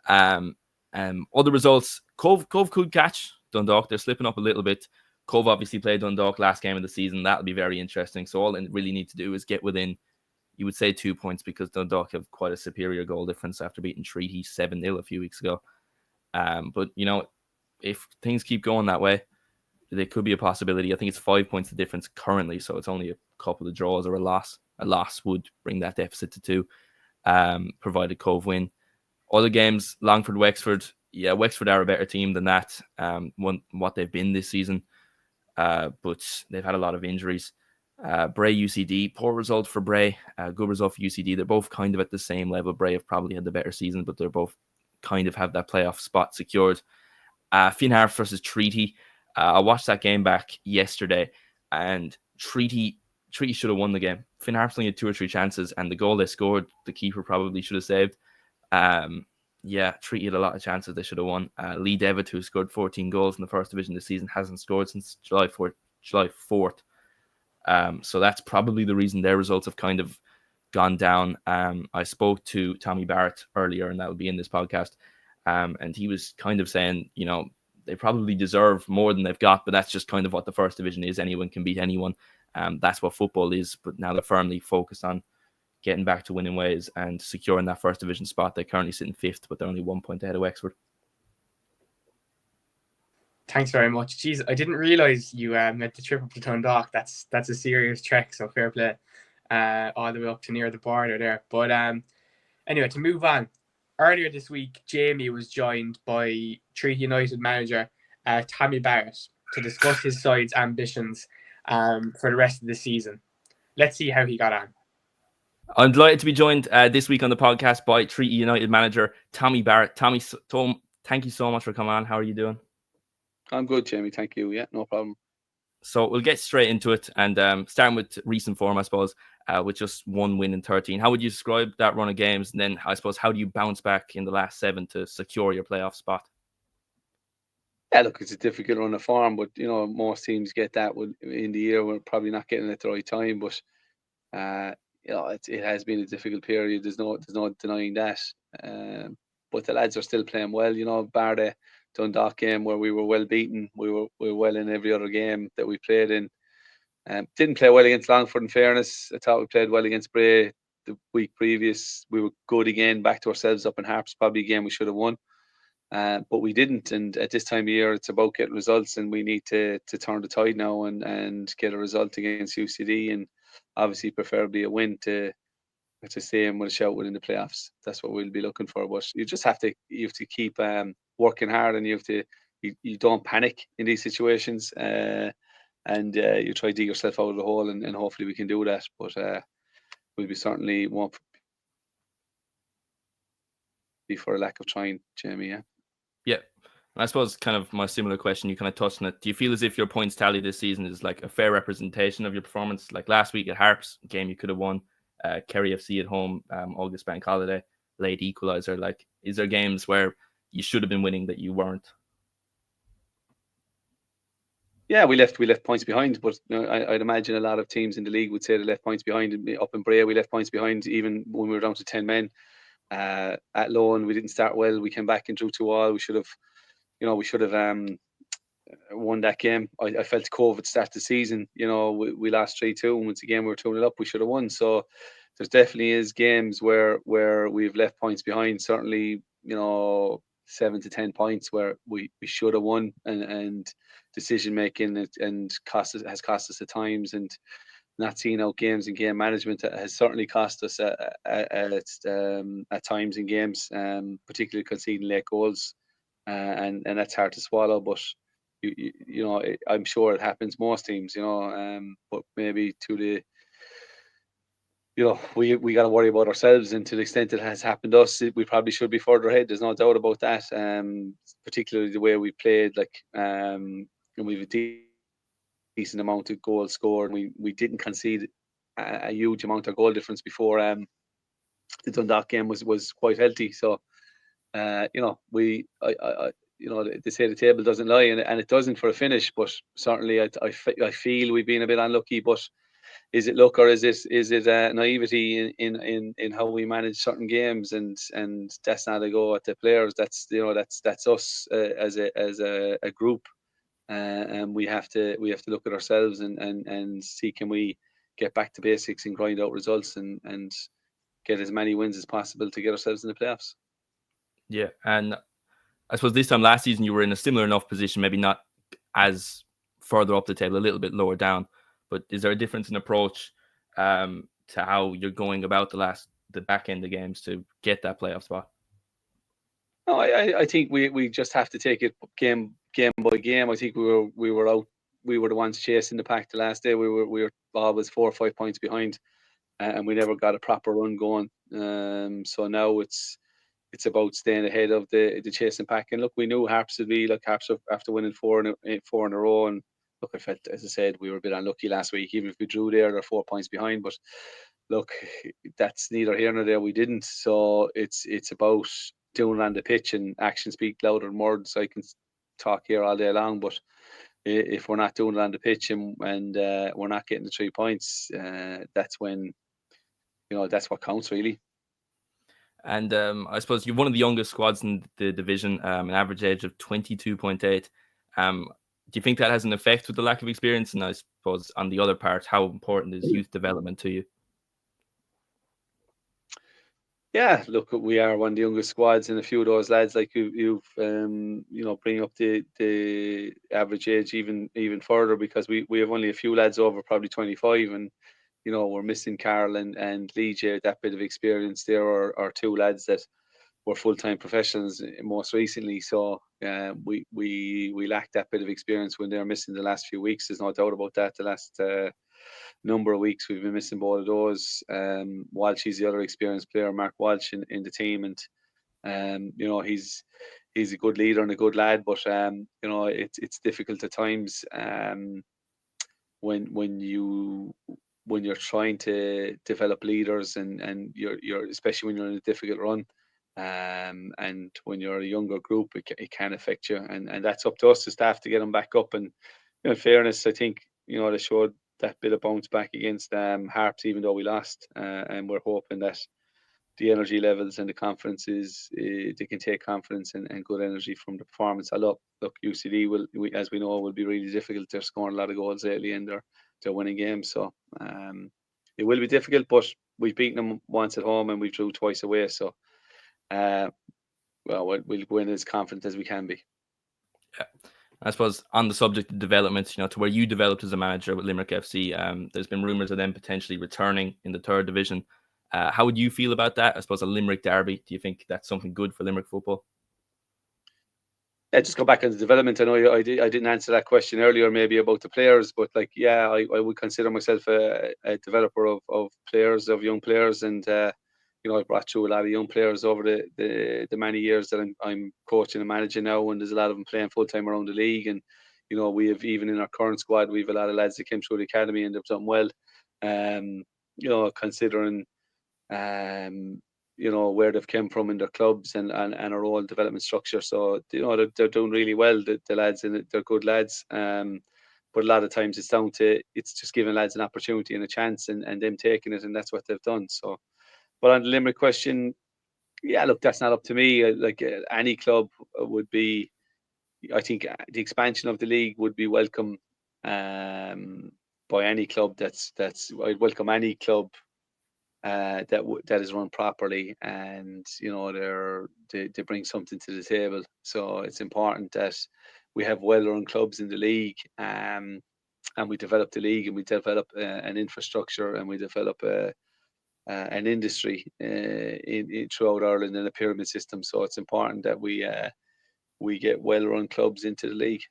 Other results, Cove could catch Dundalk. They're slipping up a little bit. Cove obviously played Dundalk last game of the season. That'll be very interesting. So all they really need to do is get within, you would say, 2 points, because Dundalk have quite a superior goal difference after beating Treaty 7-0 a few weeks ago. But, if things keep going that way, there could be a possibility. I think it's 5 points the difference currently, so it's only a couple of draws or a loss. A loss would bring that deficit to 2, provided Cove win. Other games, Longford, Wexford. Yeah, Wexford are a better team than that, what they've been this season. But they've had a lot of injuries. Bray, UCD, poor result for Bray, good result for UCD. They're both kind of at the same level. Bray have probably had the better season, but they're both kind of have that playoff spot secured. Finn Harps versus Treaty. I watched that game back yesterday, and Treaty should have won the game. Finn Harps only had 2 or 3 chances, and the goal they scored, the keeper probably should have saved. Treaty had a lot of chances they should have won. Lee Devitt, who scored 14 goals in the first division this season, hasn't scored since July 4th. So that's probably the reason their results have kind of gone down. I spoke to Tommy Barrett earlier, and that will be in this podcast. And he was kind of saying, they probably deserve more than they've got, but that's just kind of what the first division is. Anyone can beat anyone. That's what football is. But now they're firmly focused on getting back to winning ways and securing that first division spot. They currently sit in 5th, but they're only 1 point ahead of Wexford. Thanks very much. Jeez, I didn't realise you meant the trip up to Dundalk. That's a serious trek, so fair play. All the way up to near the border there. But anyway, to move on. Earlier this week, Jamie was joined by Treaty United manager Tommy Barrett to discuss his side's ambitions for the rest of the season. Let's see how he got on. I'm delighted to be joined this week on the podcast by Treaty United manager Tommy Barrett. Tommy, thank you so much for coming on. How are you doing? I'm good, Jamie. Thank you. Yeah, no problem. So we'll get straight into it, and starting with recent form, I suppose, with just 1 win in 13. How would you describe that run of games? And then, I suppose, how do you bounce back in the last 7 to secure your playoff spot? Yeah, look, it's a difficult run of form, but most teams get that in the year. We're probably not getting it at the right time, but it has been a difficult period. There's no denying that. But the lads are still playing well. Bar the Dundalk game where we were well beaten, we were well in every other game that we played in. Didn't play well against Longford, in fairness. I thought we played well against Bray the week previous. We were good again, back to ourselves up in Harps, probably a game we should have won. But we didn't, and at this time of year it's about getting results, and we need to turn the tide now and get a result against UCD, and obviously preferably a win to stay in with a shout within the playoffs. That's what we'll be looking for. But you have to keep working hard, and you don't panic in these situations, and you try to dig yourself out of the hole, and hopefully we can do that. But we'll be certainly won't be for a lack of trying, Jamie. Yeah. I suppose kind of my similar question, you kind of touched on it. Do you feel as if your points tally this season is like a fair representation of your performance? Like last week at Harps, game you could have won, Kerry FC at home, August Bank Holiday, late equaliser. Like, is there games where you should have been winning that you weren't? Yeah, we left points behind, but I'd imagine a lot of teams in the league would say they left points behind. Up in Bray, we left points behind even when we were down to 10 men. At Athlone, we didn't start well. We came back and drew 2-2. We should have won that game. I felt Cove at the start of the season. We lost 3-2, and once again we were 2-0 up. We should have won. So there's definitely is games where we've left points behind. Certainly, 7 to 10 points where we should have won, and decision making and has cost us at times, and not seeing out games and game management has certainly cost us at times in games, particularly conceding late goals, and that's hard to swallow. But you know, I'm sure it happens most teams, you know, but maybe to the, you know, we got to worry about ourselves, and to the extent it has happened to us, we probably should be further ahead. There's no doubt about that. Particularly the way we played, like, and we've a decent amount of goals scored. We didn't concede a huge amount of goal difference before the Dundalk game was quite healthy. So you know, you know, they say the table doesn't lie, and it doesn't for a finish. But certainly, I feel we've been a bit unlucky. But is it luck, or is it naivety in how we manage certain games? And that's not a go at the players. That's, you know, that's us as a group. And we have to look at ourselves and see, can we get back to basics and grind out results and get as many wins as possible to get ourselves in the playoffs. Yeah, and I suppose this time last season you were in a similar enough position, maybe not as further up the table, a little bit lower down. But is there a difference in approach to how you're going about the back end of games to get that playoff spot? No, I think we just have to take it game by game. I think we were the ones chasing the pack the last day. We were always 4 or 5 points behind, and we never got a proper run going. So now it's about staying ahead of the chasing pack. And look, we knew Harps would be like Harps after winning four in a row. And look, I felt, as I said, we were a bit unlucky last week. Even if we drew there, they're 4 points behind. But look, that's neither here nor there. We didn't. So it's about doing it on the pitch, and actions speak louder than words. I can talk here all day long, but if we're not doing it on the pitch and we're not getting the 3 points, that's when, you know, that's what counts really. And I suppose you're one of the youngest squads in the division, an average age of 22.8. Do you think that has an effect with the lack of experience? And I suppose on the other part, how important is youth development to you? Yeah, look, we are one of the youngest squads, and a few of those lads, like you've you know, bring up the average age even further, because we have only a few lads over probably 25, and you know, we're missing Carl and Lige, that bit of experience there, or two lads that were full-time professionals most recently. So we lack that bit of experience when they're missing the last few weeks. There's no doubt about that. The last number of weeks we've been missing both of those. Walsh, he's the other experienced player, Mark Walsh, in the team, and you know, he's a good leader and a good lad, but you know, it's difficult at times when you're trying to develop leaders, and you're especially when you're in a difficult run, and when you're a younger group, it can affect you, and that's up to us, the staff, to get them back up. And you know, in fairness, I think, you know, they showed that bit of bounce back against Harps, even though we lost, and we're hoping that the energy levels and the confidence they can take confidence and good energy from the performance. Look, UCD as we know, will be really difficult. They're scoring a lot of goals lately, and they're winning games, so it will be difficult, but we've beaten them once at home and we drew twice away, so well, we'll go in as confident as we can be. Yeah. I suppose on the subject of development, you know, to where you developed as a manager with Limerick FC, there's been rumours of them potentially returning in the third division. How would you feel about that? I suppose a Limerick derby, do you think that's something good for Limerick football? Yeah, just go back on the development. I know I didn't answer that question earlier, maybe about the players, but like, yeah, I would consider myself a developer of players, of young players, and you know, I brought through a lot of young players over the many years that I'm coaching and managing now, and there's a lot of them playing full time around the league. And you know, we have, even in our current squad, we have a lot of lads that came through the academy and they've done well. You know, considering you know, where they've come from in their clubs and our own development structure. So you know, they're doing really well. The lads in it, they're good lads. But a lot of times it's just giving lads an opportunity and a chance, and them taking it, and that's what they've done. So. But on the Limerick question, yeah, look, that's not up to me. Like any club would be, I think the expansion of the league would be welcome by any club. I'd welcome any club that is run properly, and you know, they bring something to the table. So it's important that we have well-run clubs in the league, and we develop the league, and we develop an infrastructure, and we develop an industry throughout Ireland in a pyramid system. So it's important that we get well-run clubs into the league.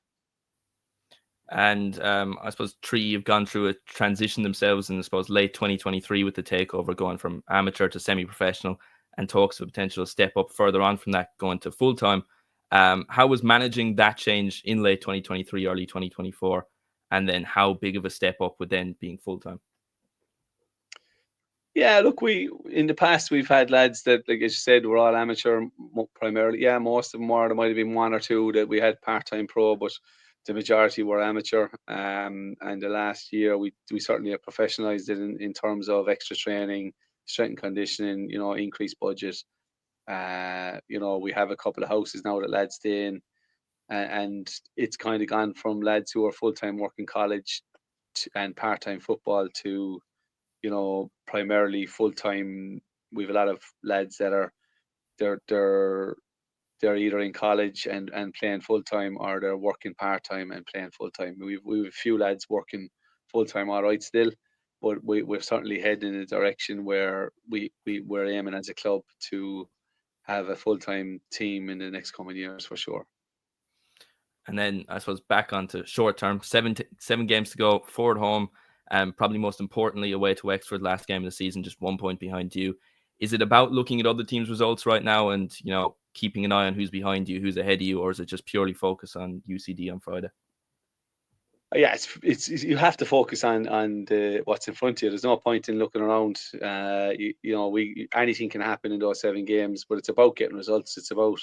And I suppose Tree have gone through a transition themselves in, I suppose, late 2023 with the takeover, going from amateur to semi-professional, and talks of a potential step up further on from that, going to full-time. How was managing that change in late 2023, early 2024? And then how big of a step up would then being full-time? Yeah, look, in the past we've had lads that, like as you said, were all amateur primarily. Yeah, most of them were. There might have been one or two that we had part-time pro, but the majority were amateur. And the last year we certainly have professionalised it in terms of extra training, strength and conditioning, increased budget. We have a couple of houses now that lads stay in, and it's kind of gone from lads who are full-time working college and part-time football to primarily full-time. We have a lot of lads that are they're either in college and playing full-time, or they're working part-time and playing full-time. We've a few lads working full-time all right still, but we're certainly heading in a direction where we're aiming as a club to have a full-time team in the next coming years for sure. And then I suppose back onto short term, seven games to go, 4 at home, and probably most importantly away to Wexford, last game of the season, just 1 point behind you. Is it about looking at other teams' results right now and keeping an eye on who's behind you, who's ahead of you, or is it just purely focus on UCD on Friday? Yeah, it's you have to focus on what's in front of you. There's no point in looking around. Anything can happen in those 7 games, but it's about getting results. It's about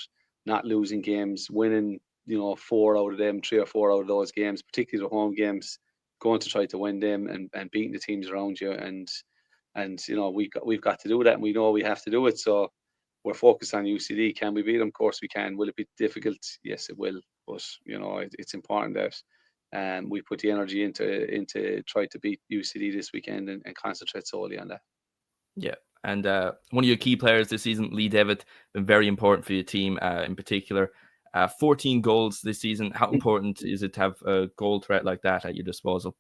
not losing games, winning 4 out of them, 3 or 4 out of those games, particularly the home games, going to try to win them and beating the teams around you. And we've got to do that, and we know we have to do it. So we're focused on UCD. Can we beat them? Of course we can. Will it be difficult? Yes, it will. But it's important that we put the energy into try to beat UCD this weekend and concentrate solely on that. Yeah. And one of your key players this season, Lee Devitt, been very important for your team in particular. 14 goals this season. How important is it to have a goal threat like that at your disposal?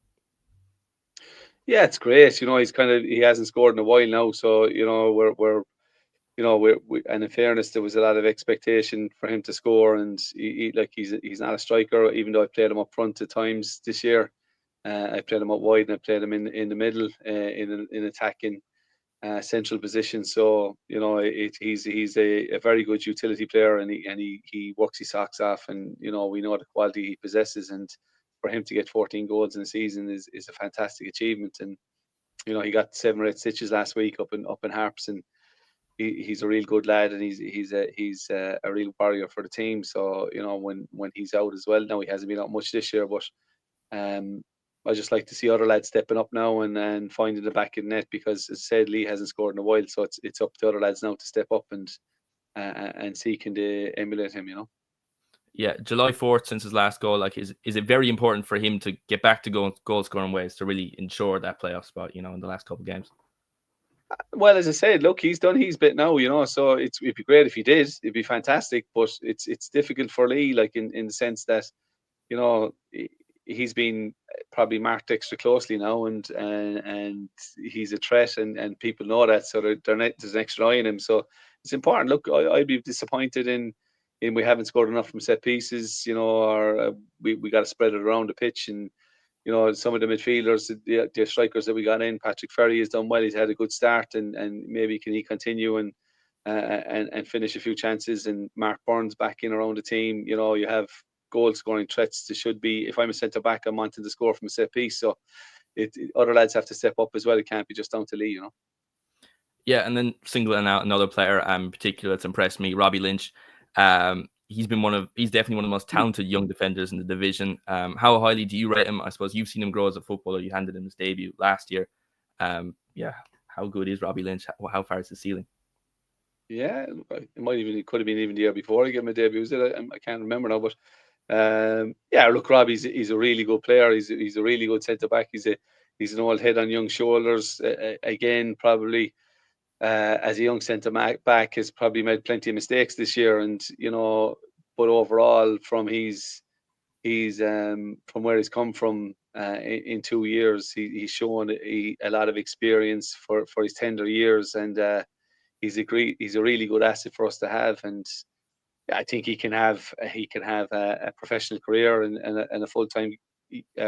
Yeah, it's great. He hasn't scored in a while now, so we're and in fairness, there was a lot of expectation for him to score, and he's not a striker. Even though I played him up front at times this year, I played him up wide and I played him in the middle in attacking central position. So he's a very good utility player, and he works his socks off, and we know the quality he possesses, and for him to get 14 goals in a season is a fantastic achievement. And he got 7 or 8 stitches last week up in Harps, and he's a real good lad, and he's a real barrier for the team. So when he's out as well, now he hasn't been out much this year, but I just like to see other lads stepping up now and finding the back of the net, because as I said, Lee hasn't scored in a while, so it's up to other lads now to step up and seeking to emulate him. Yeah, July 4th since his last goal. Is it very important for him to get back to goal scoring ways to really ensure that playoff spot? In the last couple of games. Well, as I said, look, he's done his bit now, so it'd be great if he did. It'd be fantastic, but it's difficult for Lee, in the sense that, he's been probably marked extra closely now, and he's a threat, and people know that, so there's an extra eye on him. So it's important. Look, I'd be disappointed in we haven't scored enough from set pieces, or we got to spread it around the pitch, and some of the midfielders, the strikers that we got in, Patrick Ferry has done well. He's had a good start, and maybe can he continue and finish a few chances. And Mark Burns back in around the team. You have goal scoring threats. There should be. If I'm a centre back, I'm wanting to score from a set piece. So other lads have to step up as well. It can't be just down to Lee. Yeah, and then singling out another player in particular that's impressed me, Robbie Lynch. He's definitely one of the most talented young defenders in the division. How highly do you rate him? I suppose you've seen him grow as a footballer. You handed him his debut last year. How good is Robbie Lynch? How far is the ceiling? Yeah, it could have been even the year before I gave him a debut. I can't remember now, but look, Robbie's he's a really good player. He's a really good centre back. He's an old head on young shoulders. Again, probably. As a young centre back, has probably made plenty of mistakes this year, and but overall, from his he's from where he's come from in 2 years. He's shown a lot of experience for his tender years, and he's a really good asset for us to have. And I think he can have a professional career and a full time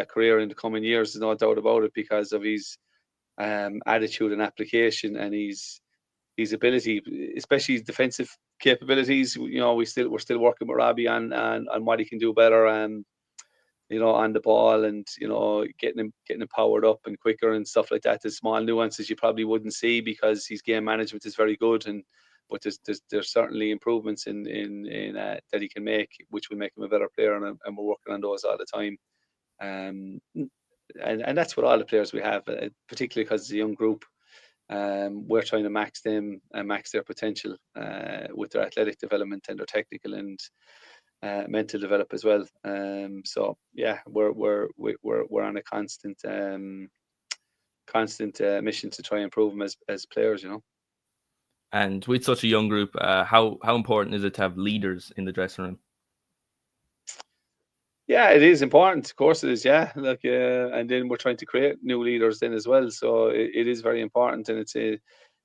career in the coming years. There's no doubt about it, because of his attitude and application, and his ability, especially his defensive capabilities. We're still working with Robbie on what he can do better. On the ball, and getting him powered up and quicker and stuff like that. The small nuances you probably wouldn't see, because his game management is very good, but there's certainly improvements in that he can make, which will make him a better player, and we're working on those all the time. And that's what all the players we have, particularly because it's a young group. We're trying to max them and max their potential with their athletic development and their technical and mental develop as well. So yeah, we're on a constant mission to try and improve them as players. And with such a young group, how important is it to have leaders in the dressing room? Yeah, it is important. Of course it is. Yeah, and then we're trying to create new leaders then as well. So it is very important, and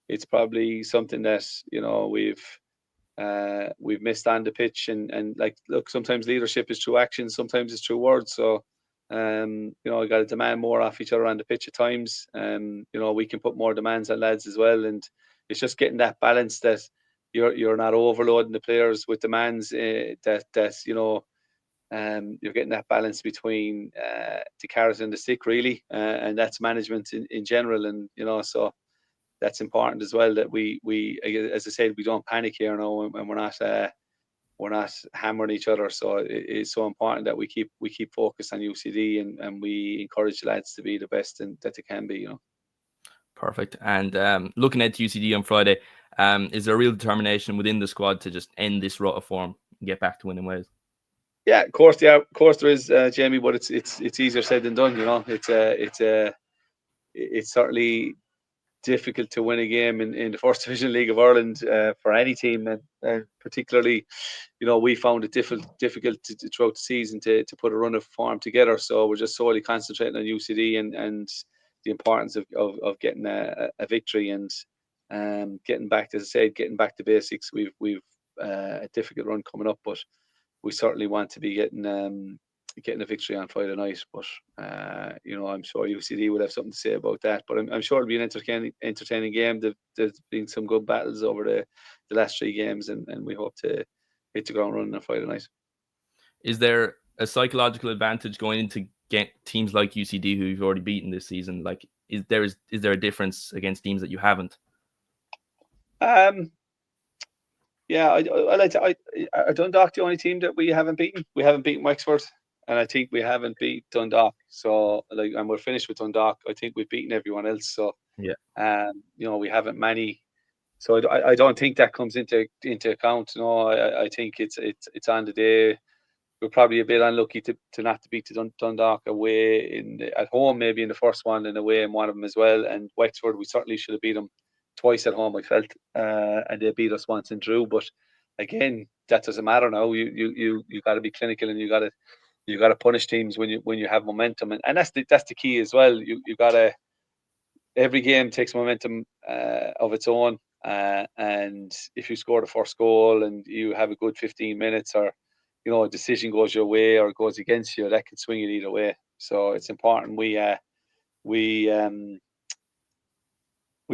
it's probably something that we've missed on the pitch, and look, sometimes leadership is through action, sometimes it's through words. So you got to demand more off each other on the pitch at times. We can put more demands on lads as well, and it's just getting that balance that you're not overloading the players with demands. You're getting that balance between the carrot and the stick, really, and that's management in general. And so that's important as well, that we as I said, we don't panic here now, and we're not hammering each other. So it's so important that we keep focused on UCD, and we encourage the lads to be the best that they can be. Perfect. And looking at UCD on Friday, is there a real determination within the squad to just end this rut of form and get back to winning ways? Yeah, of course there is, Jamie, but it's easier said than done. It's certainly difficult to win a game in the First Division League of Ireland for any team, and particularly, we found it difficult throughout the season to put a run of form together. So we're just solely concentrating on UCD and the importance of getting a victory, and getting back, as I said, getting back to basics. We've a difficult run coming up, but we certainly want to be getting a victory on Friday night. But I'm sure UCD will have something to say about that. But I'm sure it'll be an entertaining game. There's been some good battles over the last 3 games, and we hope to hit the ground running on Friday night. Is there a psychological advantage going into teams like UCD who you've already beaten this season? Like, is there a difference against teams that you haven't? Yeah, I Dundalk the only team that we haven't beaten. We haven't beaten Wexford, and I think we haven't beat Dundalk. So and we're finished with Dundalk. I think we've beaten everyone else. So yeah, we haven't many. So I don't think that comes into account. I think it's on the day. We're probably a bit unlucky to not to beat Dundalk away at home, maybe in the first one, and away in one of them as well. And Wexford, we certainly should have beat them twice at home, I felt, and they beat us once and drew. But again, that doesn't matter now. You got to be clinical, and you got to punish teams when you have momentum, and that's the key as well. You got to, every game takes momentum of its own, and if you score the first goal and you have a good 15 minutes, or a decision goes your way or goes against you, that could swing it either way. So it's important we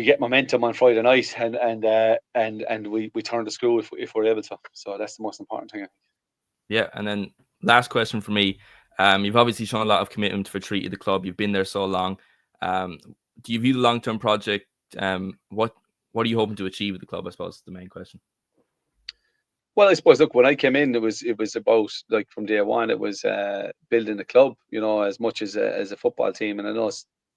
get momentum on Friday night, and we turn the screw if we're able to. So that's the most important thing, I think. Yeah, and then last question for me. You've obviously shown a lot of commitment for Treaty the club. You've been there so long. Do you view the long-term project? What are you hoping to achieve with the club, I suppose, is the main question. Well, I suppose, look, when I came in, it was about, from day one, it was building the club, as much as a football team. And I know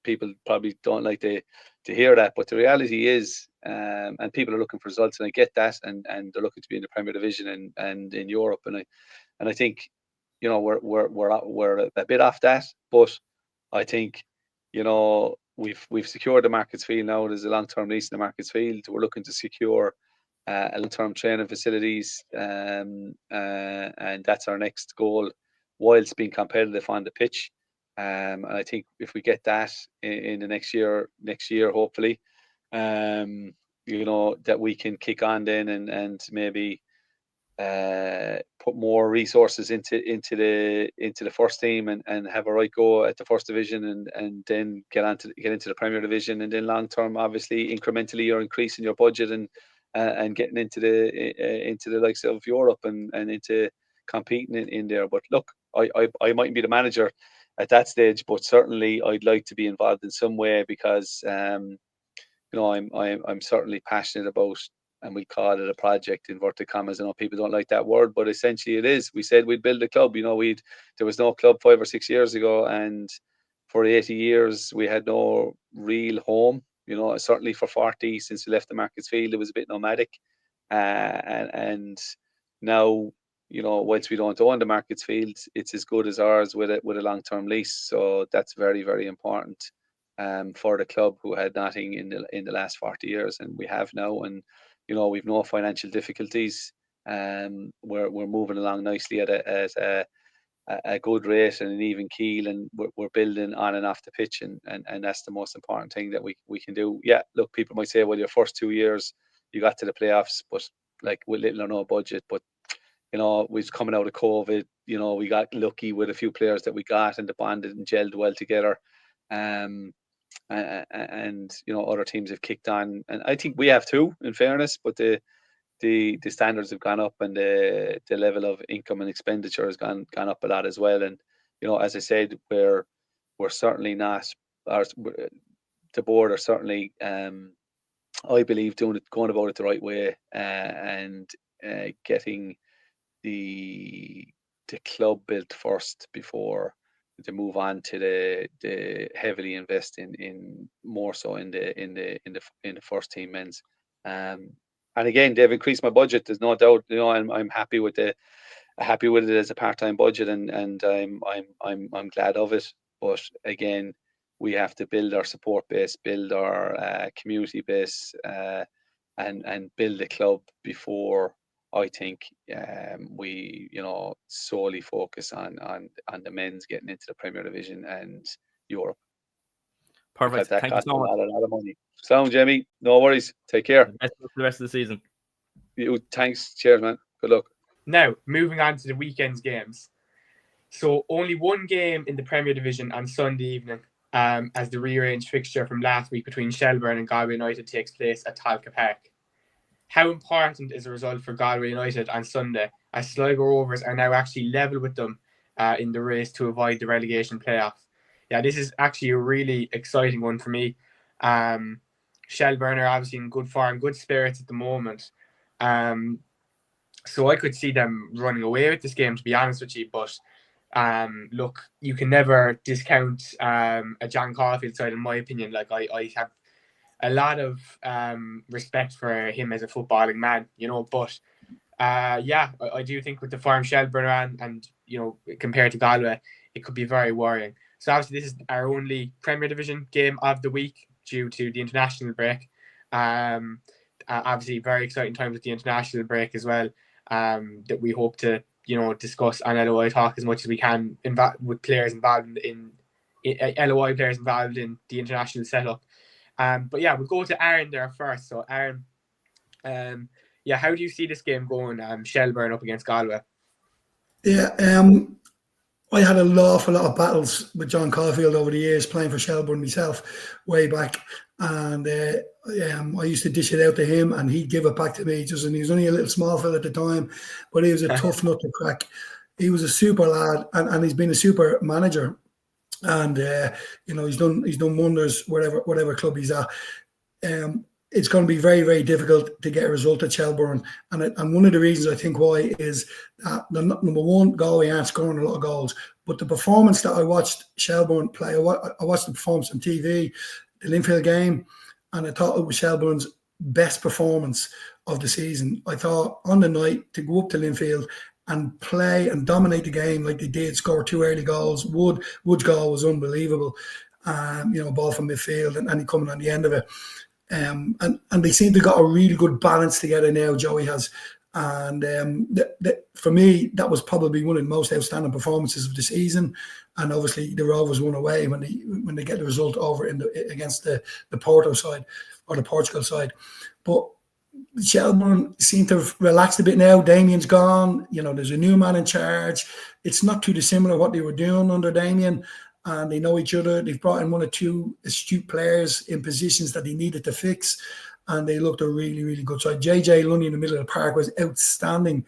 people probably don't like to hear that, but the reality is, and people are looking for results, and I get that, and they're looking to be in the Premier Division and in Europe, and I think, we're a bit off that, but I think, we've secured the Markets Field now. There's a long-term lease in the Markets Field. We're looking to secure a long-term training facilities, and that's our next goal whilst being competitive on the pitch. And I think if we get that in the next year, hopefully, that we can kick on then and maybe put more resources into the first team and have a right go at the first division and then get into the Premier Division, and then long term, obviously, incrementally you're increasing your budget and getting into the likes of Europe and into competing in there. But look, I mightn't be the manager at that stage, but certainly I'd like to be involved in some way because I'm certainly passionate about, and we call it a project, inverted commas. I know people don't like that word, but essentially it is. We said we'd build a club. There was no club 5 or 6 years ago, and for 80 years we had no real home. Certainly for 40 since we left the Markets Field, it was a bit nomadic, and now, once we don't own the Markets Field, it's as good as ours with a long-term lease. So that's very, very important for the club, who had nothing in the last 40 years, and we have now. And we've no financial difficulties. We're moving along nicely at a good rate and an even keel, and we're building on and off the pitch, and that's the most important thing that we can do. Yeah, look, people might say, well, your first 2 years you got to the playoffs, but like with little or no budget. But we've coming out of COVID. We got lucky with a few players that we got, and the bonded and gelled well together. And other teams have kicked on, and I think we have too, in fairness. But the standards have gone up, and the level of income and expenditure has gone up a lot as well. And as I said, we're certainly not. The board are certainly, I believe, going about it the right way, and getting the club built first before to move on to the heavily invest in more so in the first team men's. And again, they've increased my budget. There's no doubt. I'm happy with it as a part-time budget, and I'm glad of it. But again, we have to build our support base, build our community base, and build a club before I think we solely focus on the men's getting into the Premier Division and Europe. Perfect. That Thank you so much. a lot of money. Sound, Jamie. No worries. Take care. Best of the rest of the season. Thanks. Cheers, man. Good luck. Now, moving on to the weekend's games. So only one game in the Premier Division on Sunday evening, as the rearranged fixture from last week between Shelbourne and Galway United takes place at Talca Park. How important is the result for Galway United on Sunday, as Sligo Rovers are now actually level with them in the race to avoid the relegation playoff? Yeah, this is actually a really exciting one for me. Shelbourne are obviously in good form, good spirits at the moment. So I could see them running away with this game, to be honest with you. But look, you can never discount a John Caulfield side, in my opinion. Like, I have a lot of respect for him as a footballing man, but I do think with the form Shelbourne are and compared to Galway, it could be very worrying. So obviously this is our only Premier Division game of the week due to the international break. Obviously very exciting times with the international break as well, that we hope to discuss on LOITalk as much as we can with players involved in LOI players involved in the international setup. But yeah, we'll go to Aaron there first. So Aaron, how do you see this game going? Shelbourne up against Galway. Yeah, I had a lot of with John Caulfield over the years, playing for Shelbourne myself way back, and I used to dish it out to him, and he'd give it back to me. And he was only a little small fella at the time, but he was a tough nut to crack. He was a super lad, and he's been a super manager. And he's done wonders whatever club he's at. It's going to be very, very difficult to get a result at Shelbourne, and one of the reasons I think why is that number one, Galway aren't scoring a lot of goals, but the performance that I watched Shelbourne play, I watched the performance on TV, the Linfield game, and I thought it was Shelbourne's best performance of the season. I thought on the night to go up to Linfield and play and dominate the game like they did, score 2 early goals. Wood's goal was unbelievable. Ball from midfield and he coming on the end of it. And they seem to got a really good balance together now. Joey has, And for me, that was probably one of the most outstanding performances of the season. And obviously, the Rovers won away when they get the result over against the Porto side or the Portugal side. But Shelbourne seem to have relaxed a bit now. Damien's gone. There's a new man in charge. It's not too dissimilar what they were doing under Damien, and they know each other. They've brought in one or two astute players in positions that they needed to fix, and they looked a really, really good side. JJ Lundy in the middle of the park was outstanding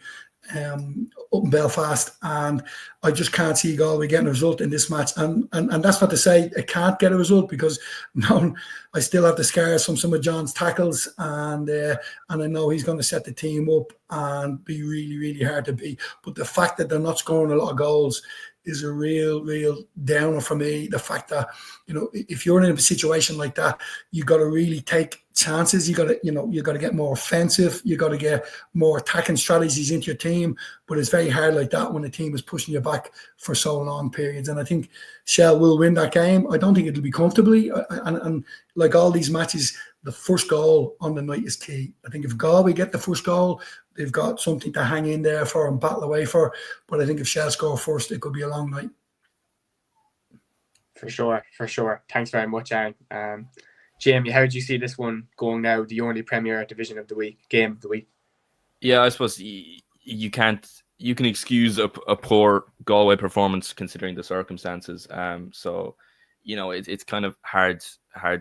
up in Belfast, and I just can't see Galway getting a result in this match. And that's not to say I can't get a result, because I still have the scars from some of John's tackles, and I know he's going to set the team up and be really, really hard to beat. But the fact that they're not scoring a lot of goals is a real downer for me. The fact that, if you're in a situation like that, you got to really take chances. You got to get more offensive. You got to get more attacking strategies into your team. But it's very hard like that when the team is pushing you back for so long periods. And I think Shell will win that game. I don't think it'll be comfortably. And like all these matches, the first goal on the night is key. I think if Galway get the first goal, they've got something to hang in there for and battle away for. But I think if Shell score first, it could be a long night. For sure. Thanks very much, Aaron. Jamie, how do you see this one going now? The only Premier Division of the week, game of the week. Yeah, I suppose you can excuse a poor Galway performance considering the circumstances. So, it's kind of hard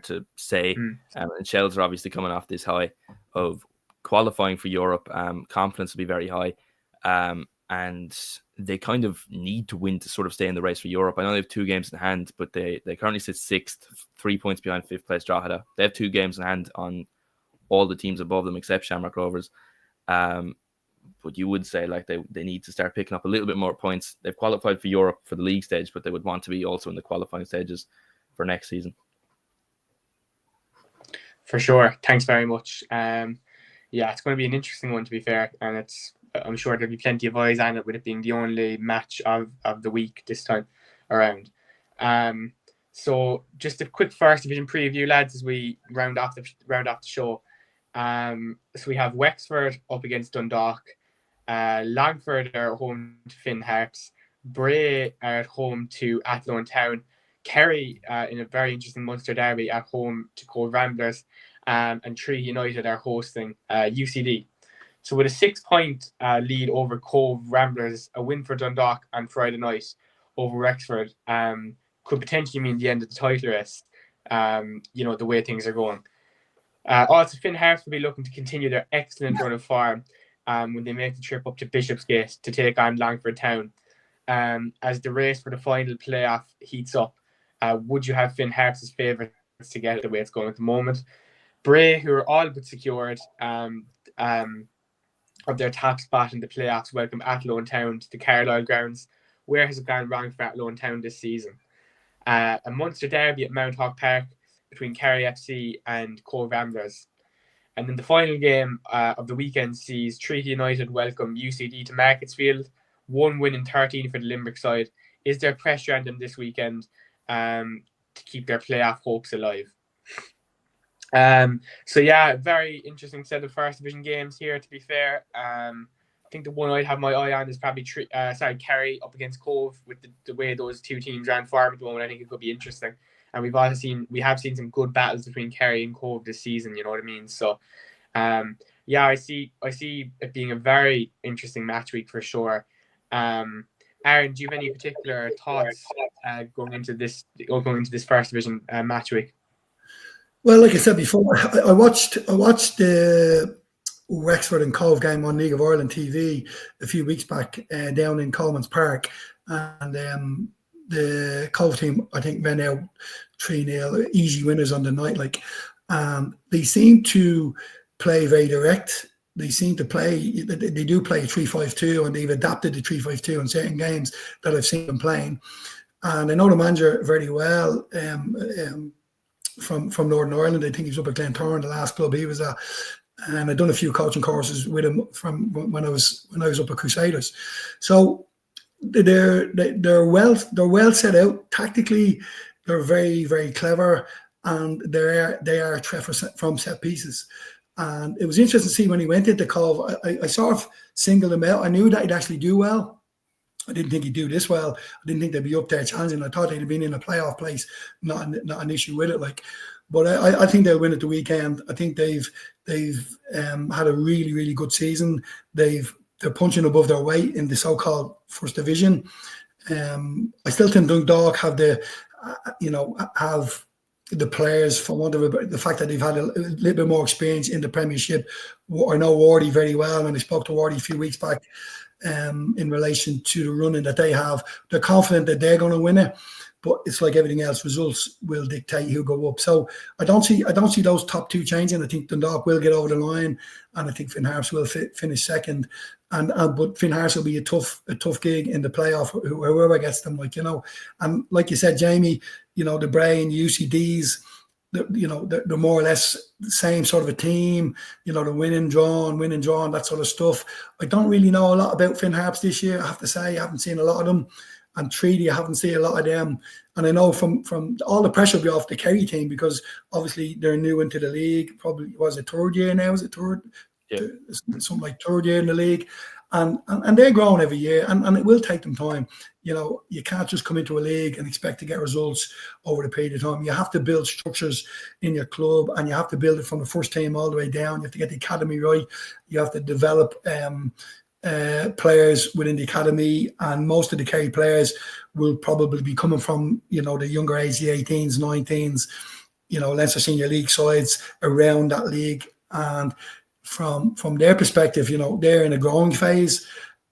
to say. And Shells are obviously coming off this high of qualifying for Europe. Confidence will be very high. And they kind of need to win to sort of stay in the race for Europe. I know they have 2 games in hand, but they currently sit 6th, 3 points behind 5th place Drogheda. They have 2 games in hand on all the teams above them except Shamrock Rovers. But you would say they need to start picking up a little bit more points. They've qualified for Europe for the league stage, but they would want to be also in the qualifying stages for next season. For sure. Thanks very much. It's going to be an interesting one, to be fair, and I'm sure there'll be plenty of eyes on it, with it being the only match of the week this time around. So just a quick first division preview, lads, as we round off the show. So we have Wexford up against Dundalk. Longford are home to Finn Harps. Bray are at home to Athlone Town. Kerry in a very interesting Munster derby at home to Crewe Ramblers. And Crewe United are hosting UCD. So with a 6-point lead over Crewe Ramblers, a win for Dundalk on Friday night over Wexford could potentially mean the end of the title race, the way things are going. Also, Finn Harps will be looking to continue their excellent run of form when they make the trip up to Bishopsgate to take on Longford Town. As the race for the final playoff heats up, would you have Finn Harps as favourites to get it the way it's going at the moment? Bray, who are all but secured of their top spot in the playoffs, welcome Athlone Town to the Carlisle grounds. Where has it gone wrong for Athlone Town this season? A Munster derby at Mount Hawk Park between Kerry FC and Crewe Ramblers. And then the final game of the weekend sees Treaty United welcome UCD to Marketsfield. 1 win in 13 for the Limerick side. Is there pressure on them this weekend to keep their playoff hopes alive? Very interesting set of first division games here, to be fair. I think the one I'd have my eye on is probably Kerry up against Cove. With the way those two teams ran form at the moment, I think it could be interesting. And we have seen some good battles between Kerry and Cove this season, you know what I mean? So I see it being a very interesting match week for sure. Aaron, do you have any particular thoughts going into this first division match week? Well, like I said before, I watched the Wexford and Cove game on League of Ireland TV a few weeks back down in Coleman's Park, and the Cove team, I think, went out 3-0, easy winners on the night. They seem to play very direct. They seem to play. They do play 3-5-2, and they've adapted to 3-5-2 in certain games that I've seen them playing. And I know the manager very well. From Northern Ireland. I think he was up at Glentoran, the last club he was at, and I'd done a few coaching courses with him from when I was up at Crusaders. So they're well set out tactically. They're very, very clever, and they are threat from set pieces. And it was interesting to see when he went into Cove, I sort of singled him out. I knew that he'd actually do well. I didn't think he'd do this well. I didn't think they'd be up there challenging. I thought they'd have been in a playoff place, not an issue with it. But I think they'll win at the weekend. I think they've had a really, really good season. They're punching above their weight in the so-called first division. I still think Dundalk have have the players, for want of the fact that they've had a little bit more experience in the Premiership. I know Wardy very well, and I spoke to Wardy a few weeks back in relation to the running that they have. They're confident that they're going to win it, but it's like everything else. Results will dictate who go up. So I don't see those top two changing. I think Dundalk will get over the line, and I think Finn Harps will finish second. But Finn Harps will be a tough gig in the playoff, whoever gets them. And like you said, Jamie, the Bray and the UCDs, they're more or less the same sort of a team. The winning, drawn, that sort of stuff. I don't really know a lot about Finn Harps this year. I have to say, I haven't seen a lot of them. And Treaty, I haven't seen a lot of them. And I know from all the pressure will be off the Kerry team, because obviously they're new into the league. Probably was it third year now? Is it third? Yeah. Something like third year in the league. And they're growing every year, and it will take them time. You can't just come into a league and expect to get results over the period of time. You have to build structures in your club, and you have to build it from the first team all the way down. You have to get the academy right. You have to develop players within the academy, and most of the Kerry players will probably be coming from the younger age, the 18s, 19s, Leinster Senior League sides around that league. And from their perspective, they're in a growing phase.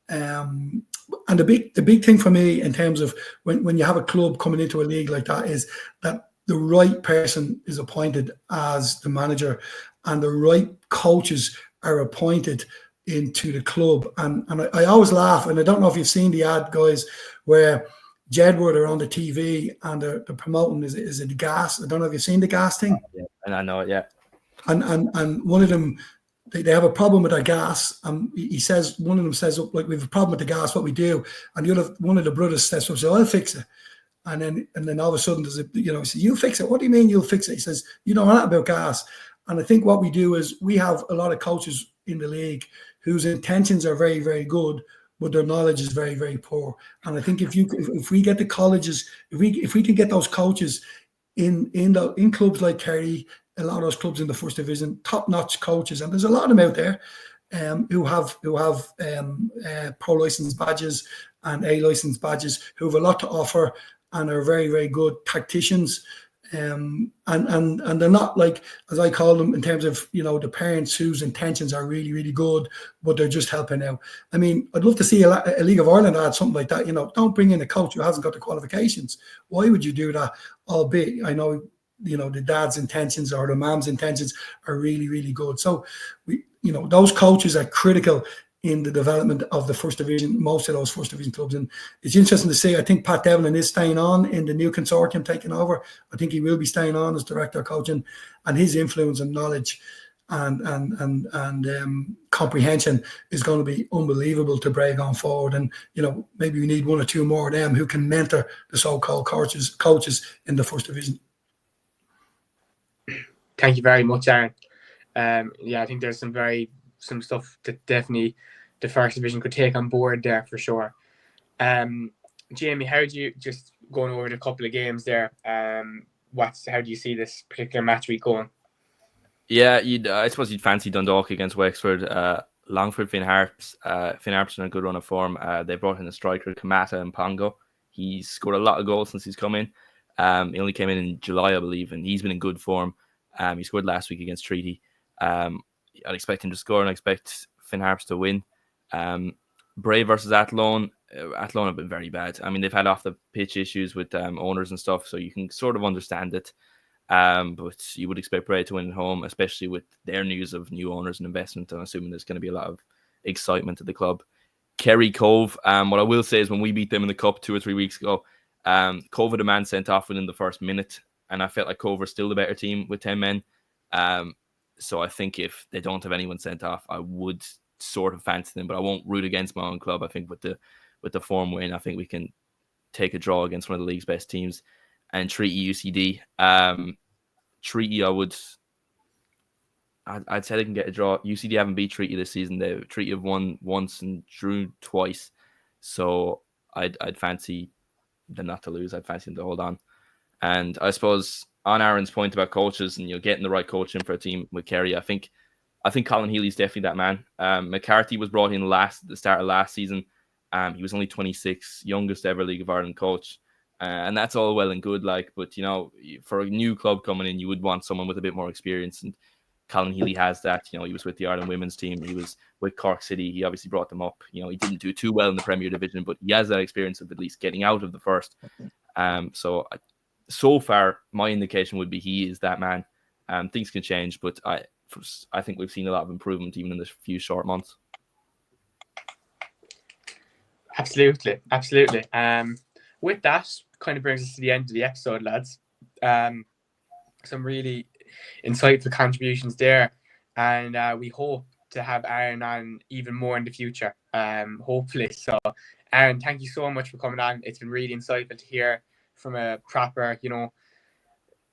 And the big thing for me in terms of when you have a club coming into a league like that is that the right person is appointed as the manager, and the right coaches are appointed into the club. And I always laugh, and I don't know if you've seen the ad, guys, where Jedward are on the TV and they're promoting is it the gas? I don't know if you've seen the gas thing. Yeah, and I know it, yeah. And one of them, they have a problem with their gas. He says, one of them says, like, we have a problem with the gas, what we do. And the other, one of the brothers says, so I'll fix it. And then all of a sudden there's he says, you fix it. What do you mean you'll fix it? He says, you know not about gas. And I think what we do is we have a lot of coaches in the league whose intentions are very, very good, but their knowledge is very, very poor. And I think if we get the colleges, if we can get those coaches in clubs like Kerry, a lot of those clubs in the first division, top-notch coaches, and there's a lot of them out there who have pro license badges and A license badges, who have a lot to offer and are very, very good tacticians. And they're not, like, as I call them, in terms of the parents whose intentions are really, really good, but they're just helping out. I mean, I'd love to see a League of Ireland add something like that. Don't bring in a coach who hasn't got the qualifications. Why would you do that? Albeit, I know the dad's intentions or the mom's intentions are really, really good. So those coaches are critical in the development of the first division, most of those first division clubs. And it's interesting to see, I think Pat Devlin is staying on in the new consortium taking over. I think he will be staying on as director of coaching, and his influence and knowledge and comprehension is going to be unbelievable to Bray going forward. And maybe we need one or two more of them who can mentor the so-called coaches in the first division. Thank you very much, Aaron. I think there's some stuff that definitely the first division could take on board there for sure. Jamie, how do you, just going over the couple of games there, how do you see this particular match week going? Yeah, I suppose you'd fancy Dundalk against Wexford. Longford, Finn Harps. Finn Harps in a good run of form. They brought in a striker, Kamata and Pongo. He's scored a lot of goals since he's come in. He only came in July, I believe, and he's been in good form. He scored last week against Treaty. I'd expect him to score, and I expect Finn Harps to win. Bray versus Athlone. Athlone have been very bad. I mean, they've had off the pitch issues with owners and stuff, so you can sort of understand it. But you would expect Bray to win at home, especially with their news of new owners and investment. I'm assuming there's going to be a lot of excitement at the club. Kerry Cove. What I will say is when we beat them in the cup 2 or 3 weeks ago, Cove had a man sent off within the first minute, and I felt like Cove were still the better team with 10 men. So I think if they don't have anyone sent off, I would sort of fancy them, but I won't root against my own club. I think with the form win, I think we can take a draw against one of the league's best teams. And Treaty UCD. Treaty, I would I'd say they can get a draw. UCD haven't beat Treaty this season. Treaty have won once and drew twice. So I'd fancy them not to lose. I'd fancy them to hold on. And I suppose on Aaron's point about coaches and getting the right coach in for a team with Kerry, I think Colin Healy's definitely that man. McCarthy was brought in at the start of last season. He was only 26, youngest ever League of Ireland coach. And that's all well and good, but for a new club coming in, you would want someone with a bit more experience. And Colin Healy has that. He was with the Ireland women's team. He was with Cork City. He obviously brought them up. He didn't do too well in the Premier Division, but he has that experience of at least getting out of the first. So far, my indication would be he is that man. Things can change, but I think we've seen a lot of improvement even in this few short months. Absolutely. With that, kind of brings us to the end of the episode, lads. Some really insightful contributions there, and we hope to have Aaron on even more in the future, hopefully. So Aaron, thank you so much for coming on. It's been really insightful to hear from a proper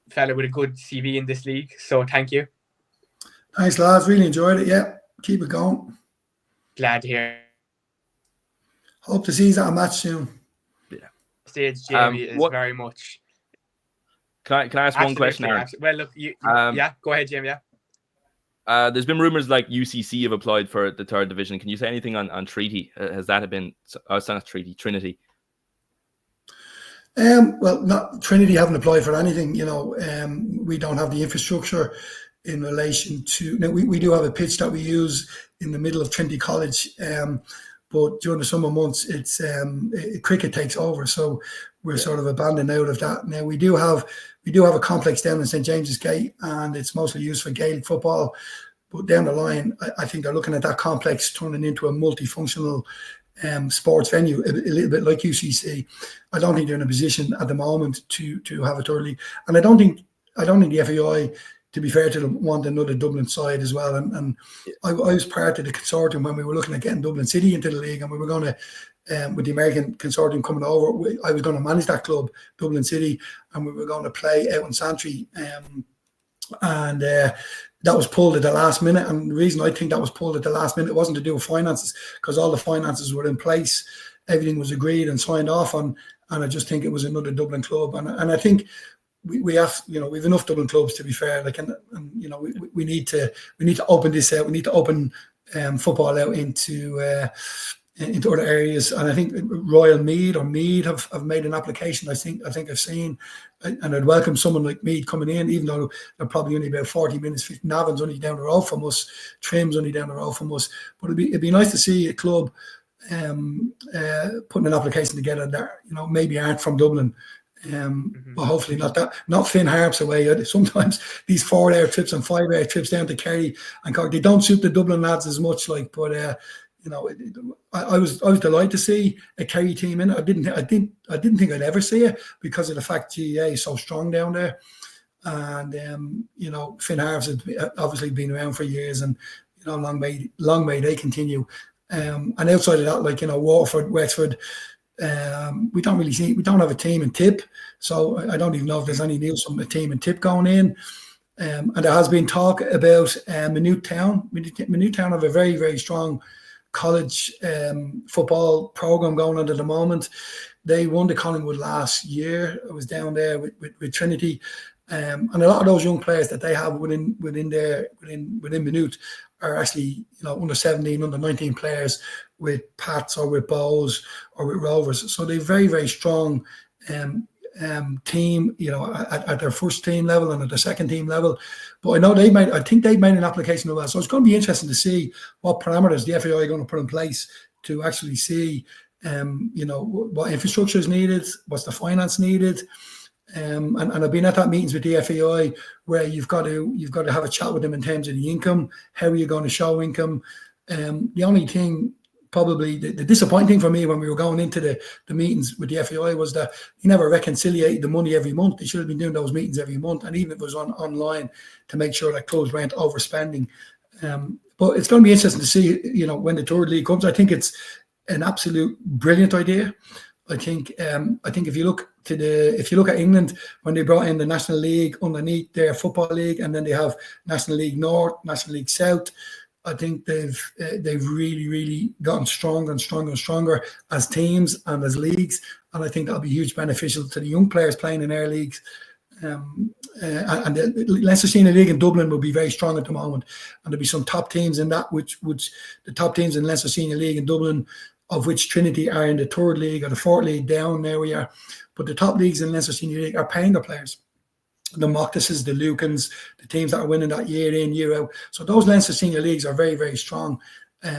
fella with a good CV in this league, so thank you. Thanks, lads, really enjoyed it. Yeah, keep it going. Glad to hear. Hope to see you at a match soon. Stage Jamie is very much. Can I ask one question, Aaron? Well, look, go ahead, Jamie. There's been rumours UCC have applied for the third division. Can you say anything on Treaty? Has that been? It's not Treaty, Trinity. Well, not Trinity haven't applied for anything. We don't have the infrastructure in relation to. Now, we do have a pitch that we use in the middle of Trinity College. But during the summer months, it's cricket takes over, so we're sort of abandoned out of that. Now we do have a complex down in St James's Gate, and it's mostly used for Gaelic football. But down the line, I think they're looking at that complex turning into a multifunctional sports venue, a little bit like UCC. I don't think they're in a position at the moment to have a third league, and I don't think the FAI, to be fair to them, want another Dublin side as well. And I was part of the consortium when we were looking at getting Dublin City into the league, and we were going to, with the American consortium coming over, I was going to manage that club, Dublin City, and we were going to play out in Santry. And that was pulled at the last minute. And the reason I think that was pulled at the last minute wasn't to do with finances, because all the finances were in place. Everything was agreed and signed off on. And I just think it was another Dublin club. And I think we have, we've enough Dublin clubs, to be fair. We need to open this out. We need to open football out into other areas. And I think Royal Mead or Mead have made an application. I think I've seen, and I'd welcome someone like Mead coming in, even though they're probably only about 40 minutes. Navan's only down the road from us. Trim's only down the road from us. But it'd be nice to see a club putting an application together that maybe aren't from Dublin. But hopefully not Finn Harps away. Sometimes these 4-hour trips and 5-hour trips down to Kerry and Cork, they don't suit the Dublin lads as much. But I was delighted to see a Kerry team in it. I didn't think I'd ever see it because of the fact GAA is so strong down there. And Finn Harps has obviously been around for years, and long may they continue. And outside of that, Waterford, Wexford. We don't have a team in Tip, so I don't even know if there's any news from a team in Tip going in. And there has been talk about Maynooth Town. Maynooth Town have a very, very strong college football program going on at the moment. They won the Collingwood last year. I was down there with Trinity, and a lot of those young players that they have within Maynooth are actually under 17, under 19 players with Pats or with Bows or with Rovers. So they're very, very strong team, at their first team level and at their second team level. But I think they've made an application as well. So it's going to be interesting to see what parameters the FAI are going to put in place to actually see, what infrastructure is needed, what's the finance needed. And I've been at that meetings with the FAI where you've got to have a chat with them in terms of the income. How are you going to show income? The only thing, probably the disappointing thing for me when we were going into the meetings with the FAI was that you never reconciliated the money every month. They should have been doing those meetings every month, and even if it was online, to make sure that clubs weren't overspending. But it's going to be interesting to see, when the third league comes. I think it's an absolute brilliant idea. I think if you look to the, if you look at England, when they brought in the National League underneath their Football League, and then they have National League North, National League South, I think they've really gotten stronger and stronger and stronger as teams and as leagues, and I think that'll be huge beneficial to the young players playing in our leagues. And the Leinster Senior League in Dublin will be very strong at the moment, and there'll be some top teams in that, which the top teams in Leinster Senior League in Dublin, of which Trinity are in the third league or the fourth league down, there we are. But the top leagues in Leinster Senior League are paying their players. The Moctuses, the Lucans, the teams that are winning that year in, year out. So those Leinster Senior Leagues are very, very strong.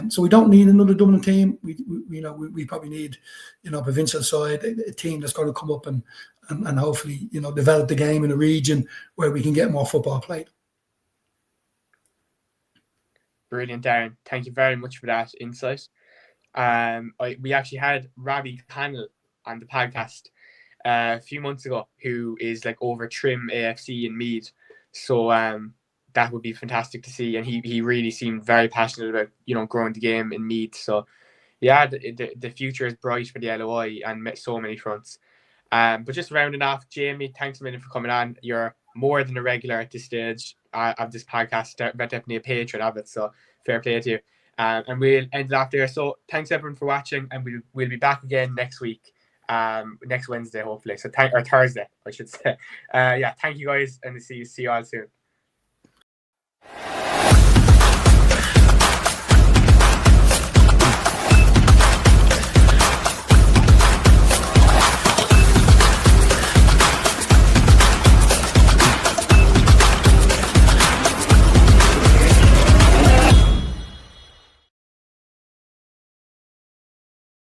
So we don't need another Dublin team. We probably need, provincial side, a team that's going to come up and hopefully, develop the game in a region where we can get more football played. Brilliant, Darren. Thank you very much for that insight. We actually had Robbie Cannell on the podcast a few months ago, who is like over Trim AFC in Meath. So that would be fantastic to see, and he really seemed very passionate about growing the game in Meath. So yeah, the future is bright for the LOI and so many fronts. But just rounding off, Jamie, thanks a million for coming on. You're more than a regular at this stage of this podcast, definitely a patron of it, so fair play to you. And we'll end it off there. So thanks everyone for watching, and we'll be back again next week, next Wednesday hopefully. So or Thursday, I should say. Thank you guys, and see you all soon.